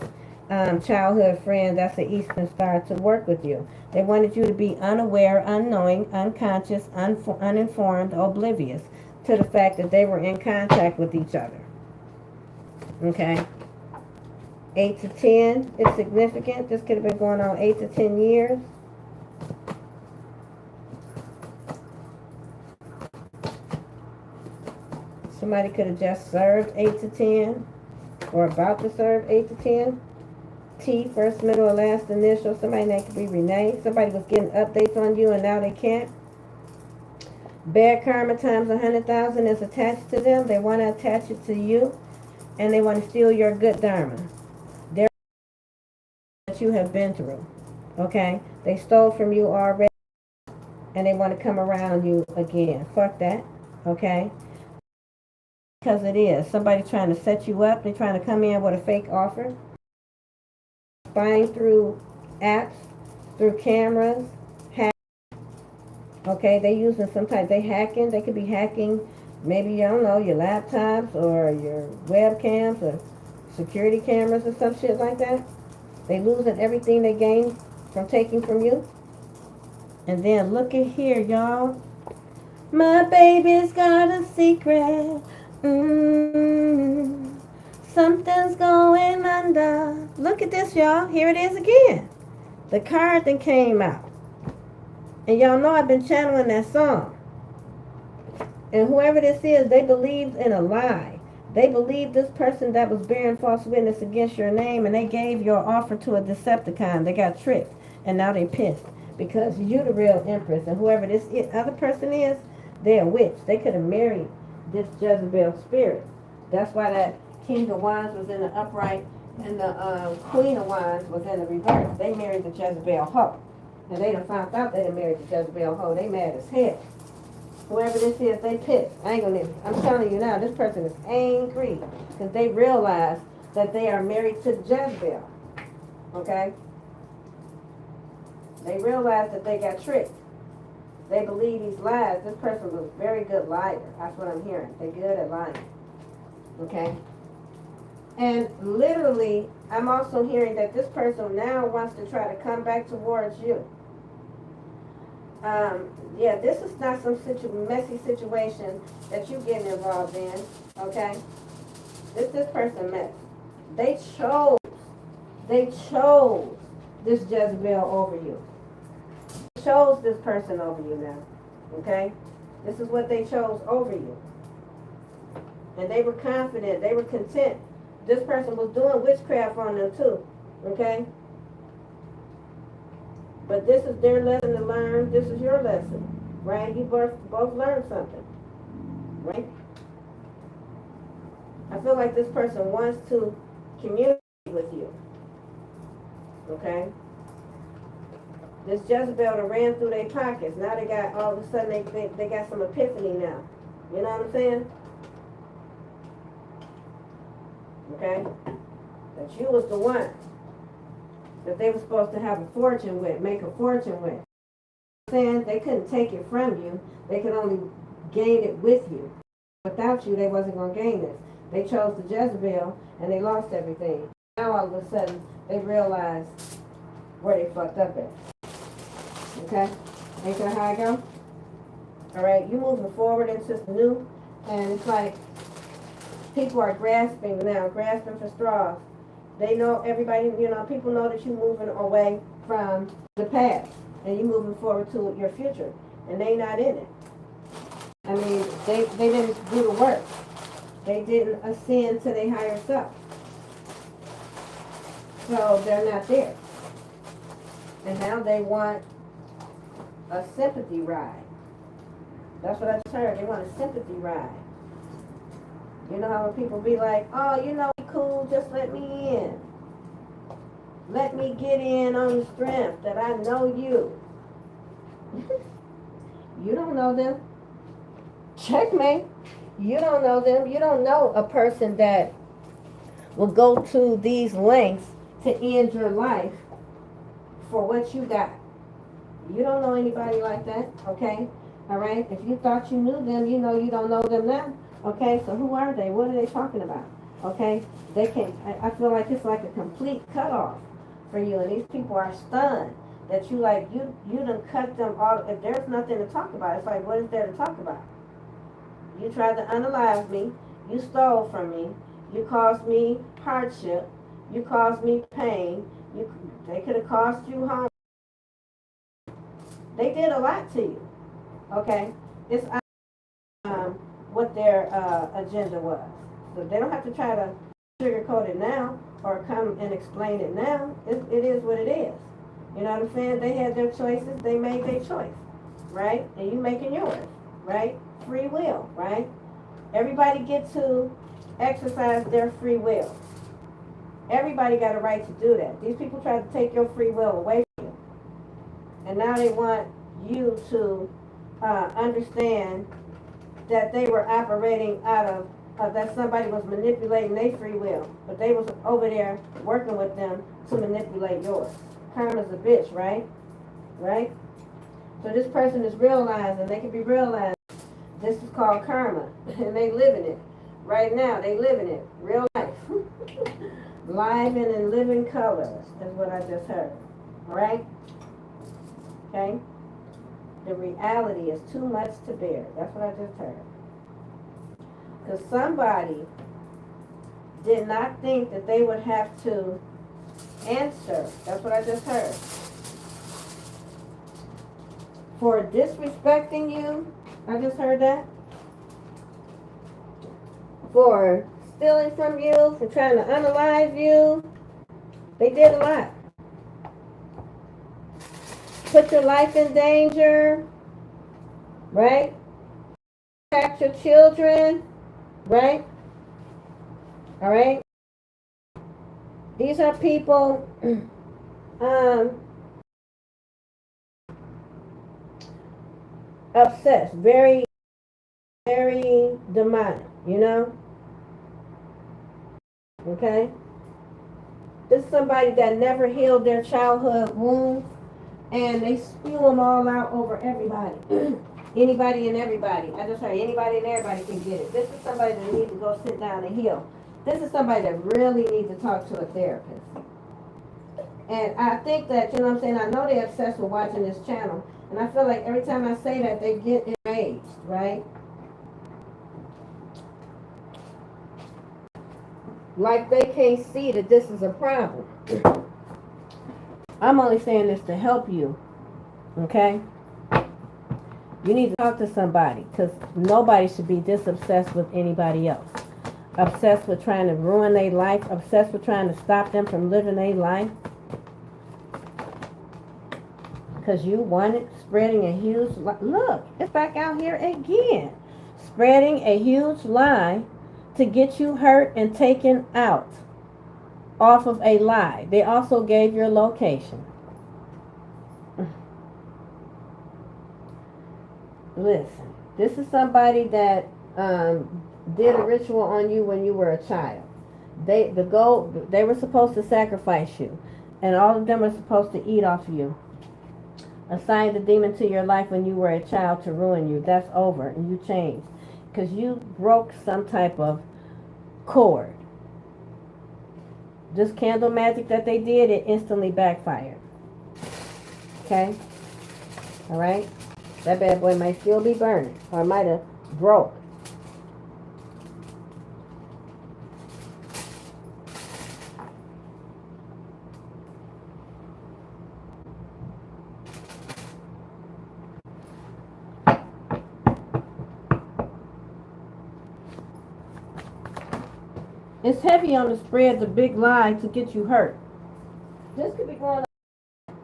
[SPEAKER 1] childhood friend that's an Eastern Star to work with you. They wanted you to be unaware, unknowing, unconscious, uninformed, oblivious to the fact that they were in contact with each other. Okay? 8 to 10 is significant. This could have been going on 8 to 10 years. Somebody could have just served 8 to 10 or about to serve 8 to 10. T, first, middle, or last initial. Somebody that could be Renee. Somebody was getting updates on you and now they can't. Bad karma times 100,000 is attached to them. They want to attach it to you and they want to steal your good dharma. They're that you have been through. Okay? They stole from you already and they want to come around you again. Fuck that. Okay? Because it is. Somebody trying to set you up. They're trying to come in with a fake offer. Spying through apps, through cameras, okay, they using sometimes they hacking. They could be hacking, maybe you don't know, your laptops or your webcams or security cameras or some shit like that. They losing everything they gained from taking from you. And then look at here, y'all. My baby's got a secret. Something's going under. Look at this, y'all. Here it is again. The card that came out. And y'all know I've been channeling that song. And whoever this is, they believed in a lie. They believed this person that was bearing false witness against your name, and they gave your offer to a Decepticon. They got tricked. And now they pissed. Because you're the real empress. And whoever this other person is, they're a witch. They could have married this Jezebel spirit. That's why that King of Wands was in the upright and the Queen of Wands was in the reverse. They married the Jezebel hoe. And they done found out they done married the Jezebel hoe. They mad as hell. Whoever this is, they pissed. I'm telling you now, this person is angry because they realize that they are married to Jezebel. Okay? They realize that they got tricked. They believe these lies. This person was a very good liar. That's what I'm hearing. They're good at lying. Okay? And literally, I'm also hearing that this person now wants to try to come back towards you. Yeah, this is not some messy situation that you getting involved in. Okay? This person messed. They chose this Jezebel over you. They chose this person over you now. Okay? This is what they chose over you. And they were confident. They were content. This person was doing witchcraft on them too. Okay? But this is their lesson to learn. This is your lesson. Right? You both learned something. Right? I feel like this person wants to communicate with you. Okay? This Jezebel ran through their pockets. Now they got, all of a sudden, they got some epiphany now. You know what I'm saying? Okay? That you was the one that they were supposed to have a fortune with, make a fortune with. You know what I'm saying? They couldn't take it from you. They could only gain it with you. Without you, they wasn't going to gain this. They chose the Jezebel, and they lost everything. Now, all of a sudden, they realize where they fucked up at. Okay? Ain't that how I go? All right, you moving forward into the new, and it's like people are grasping now, grasping for straws. They know, everybody, you know, people know that you're moving away from the past, and you're moving forward to your future, and they not in it. I mean, they didn't do the work. They didn't ascend to their higher self. So they're not there. And now they want a sympathy ride. That's what I just heard. They want a sympathy ride. You know how when people be like, oh, you know, cool, just let me in. Let me get in on the strength that I know you. You don't know them. Checkmate. You don't know them. You don't know a person that will go to these lengths to end your life for what you got. You don't know anybody like that, okay? All right? If you thought you knew them, you know you don't know them now. Okay, so who are they? What are they talking about? Okay? They can, I feel like it's like a complete cutoff for you, and these people are stunned that you done cut them all. If there's nothing to talk about, it's like, what is there to talk about? You tried to unalive me. You stole from me. You caused me hardship. You caused me pain. They could have caused you harm. They did a lot to you. Okay? It's what their agenda was. So they don't have to try to sugarcoat it now or come and explain it now. It is what it is. You know what I'm saying? They had their choices. They made their choice. Right? And you making yours. Right? Free will. Right? Everybody get to exercise their free will. Everybody got a right to do that. These people tried to take your free will away from you. And now they want you to understand that they were operating out of, that somebody was manipulating their free will. But they was over there working with them to manipulate yours. Karma's a bitch, right? Right? So this person is realizing, they can be realizing, this is called karma. And they living it. Right now, they living it. Real life. Live and in living colors is what I just heard. Alright? Okay? The reality is too much to bear. That's what I just heard. Because somebody did not think that they would have to answer. That's what I just heard. For disrespecting you. I just heard that. For stealing from you, for trying to unalive you. They did a lot. Put your life in danger, right? Protect your children, right? All right? These are people obsessed, very, very demonic, you know? Okay? This is somebody that never healed their childhood wounds, and they spew them all out over everybody. Anybody and everybody. I just heard anybody and everybody can get it. This is somebody that needs to go sit down and heal. This is somebody that really needs to talk to a therapist. And I think that, you know what I'm saying, I know they're obsessed with watching this channel. And I feel like every time I say that, they get enraged, right? Like they can't see that this is a problem. I'm only saying this to help you, okay? You need to talk to somebody, because nobody should be this obsessed with anybody else. Obsessed with trying to ruin their life, obsessed with trying to stop them from living their life. Because you wanted, spreading a huge lie. Look, it's back out here again. Spreading a huge lie to get you hurt and taken out off of a lie. They also gave your location. Listen, this is somebody that did a ritual on you when you were a child. They were supposed to sacrifice you, and all of them are supposed to eat off you. Assigned the demon to your life when you were a child to ruin you. That's over, and you changed because you broke some type of cord. This candle magic that they did, it instantly backfired. Okay? All right? That bad boy might still be burning, or it might have broke. It's heavy on the spread, the big lie to get you hurt. This could be going on.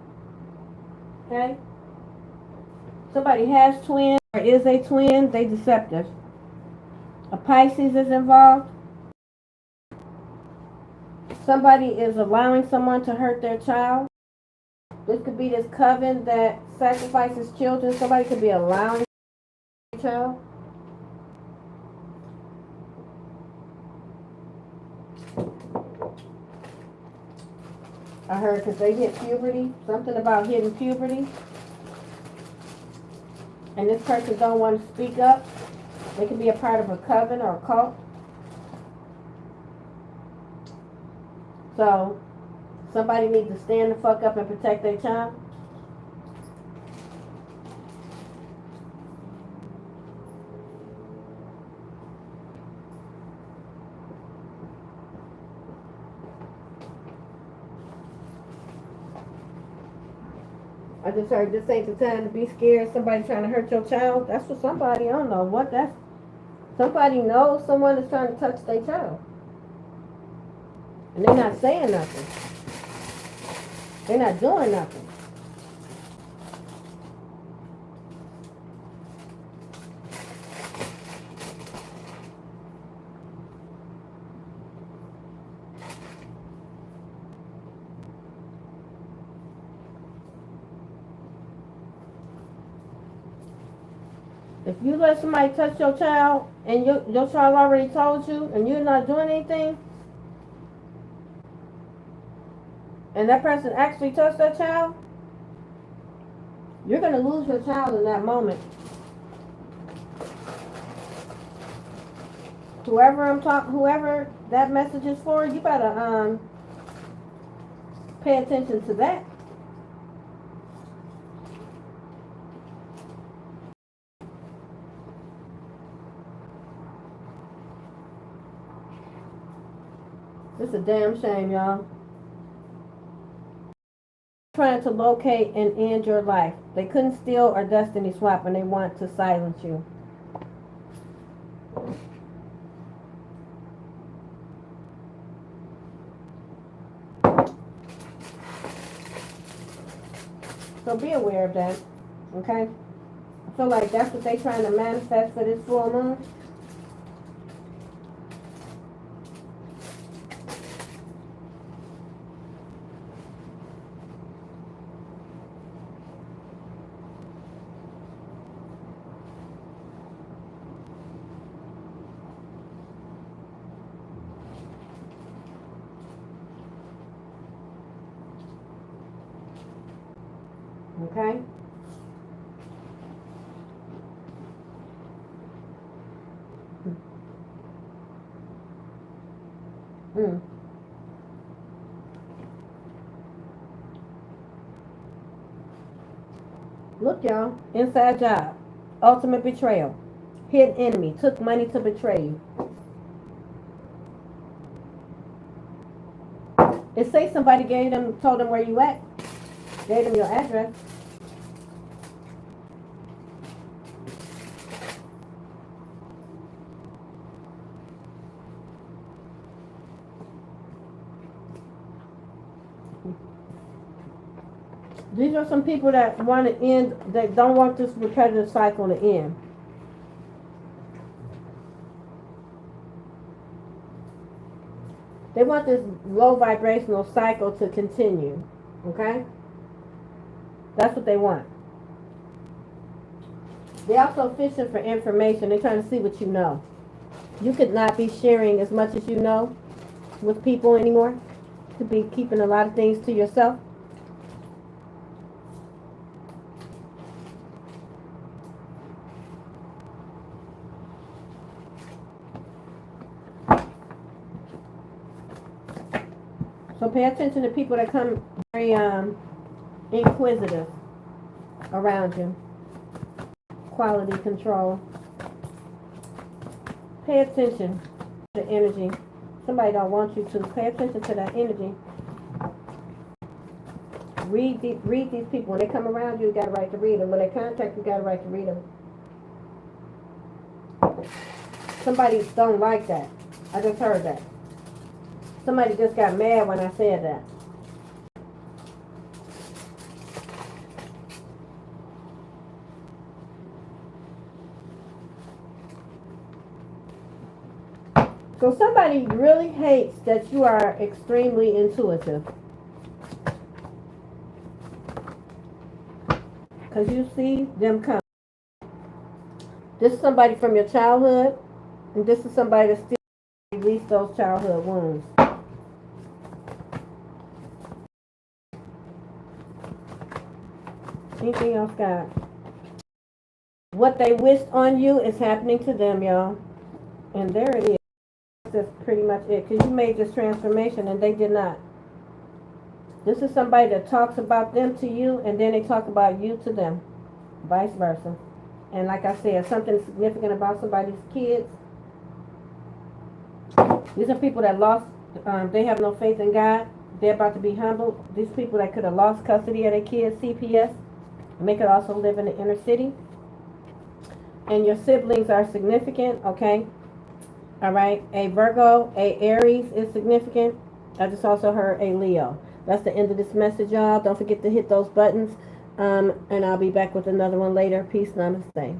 [SPEAKER 1] Okay? Somebody has twins or is a twin, they deceptive. A Pisces is involved. Somebody is allowing someone to hurt their child. This could be this coven that sacrifices children. Somebody could be allowing a child. I heard because they hit puberty. Something about hitting puberty. And this person don't want to speak up. They could be a part of a coven or a cult. So, somebody needs to stand the fuck up and protect their child. I just heard this ain't the time to be scared. Somebody trying to hurt your child. That's for somebody. I don't know what that's. Somebody knows someone is trying to touch their child. And they're not saying nothing. They're not doing nothing. If you let somebody touch your child and your child already told you and you're not doing anything, and that person actually touched that child, you're going to lose your child in that moment. Whoever that message is for, you better pay attention to that. It's a damn shame, y'all. Trying to locate and end your life. They couldn't steal or destiny swap, and they want to silence you. So be aware of that, okay? I feel like that's what they're trying to manifest for this full moon. Okay? Mm. Look, y'all. Inside job. Ultimate betrayal. Hidden enemy. Took money to betray you. It say somebody told them where you at. Gave them your address. These are some people that want to end, that don't want this repetitive cycle to end. They want this low vibrational cycle to continue. Okay? That's what they want. They're also fishing for information. They're trying to see what you know. You could not be sharing as much as you know with people anymore. You could be keeping a lot of things to yourself. So pay attention to people that come very inquisitive around you. Quality control. Pay attention to the energy. Somebody don't want you to. Pay attention to that energy. Read these people. When they come around you, you got a right to read them. When they contact you, got a right to read them. Somebody don't like that. I just heard that. Somebody just got mad when I said that. So somebody really hates that you are extremely intuitive. Because you see them come. This is somebody from your childhood. And this is somebody that still released those childhood wounds. Anything else, God? What they wished on you is happening to them, y'all. And there it is. That's pretty much it. Because you made this transformation and they did not. This is somebody that talks about them to you and then they talk about you to them. Vice versa. And like I said, something significant about somebody's kids. These are people that lost, they have no faith in God. They're about to be humbled. These people that could have lost custody of their kids, CPS. And they could also live in the inner city. And your siblings are significant, okay? All right. A Virgo, a Aries is significant. I just also heard a Leo. That's the end of this message, y'all. Don't forget to hit those buttons. And I'll be back with another one later. Peace, namaste.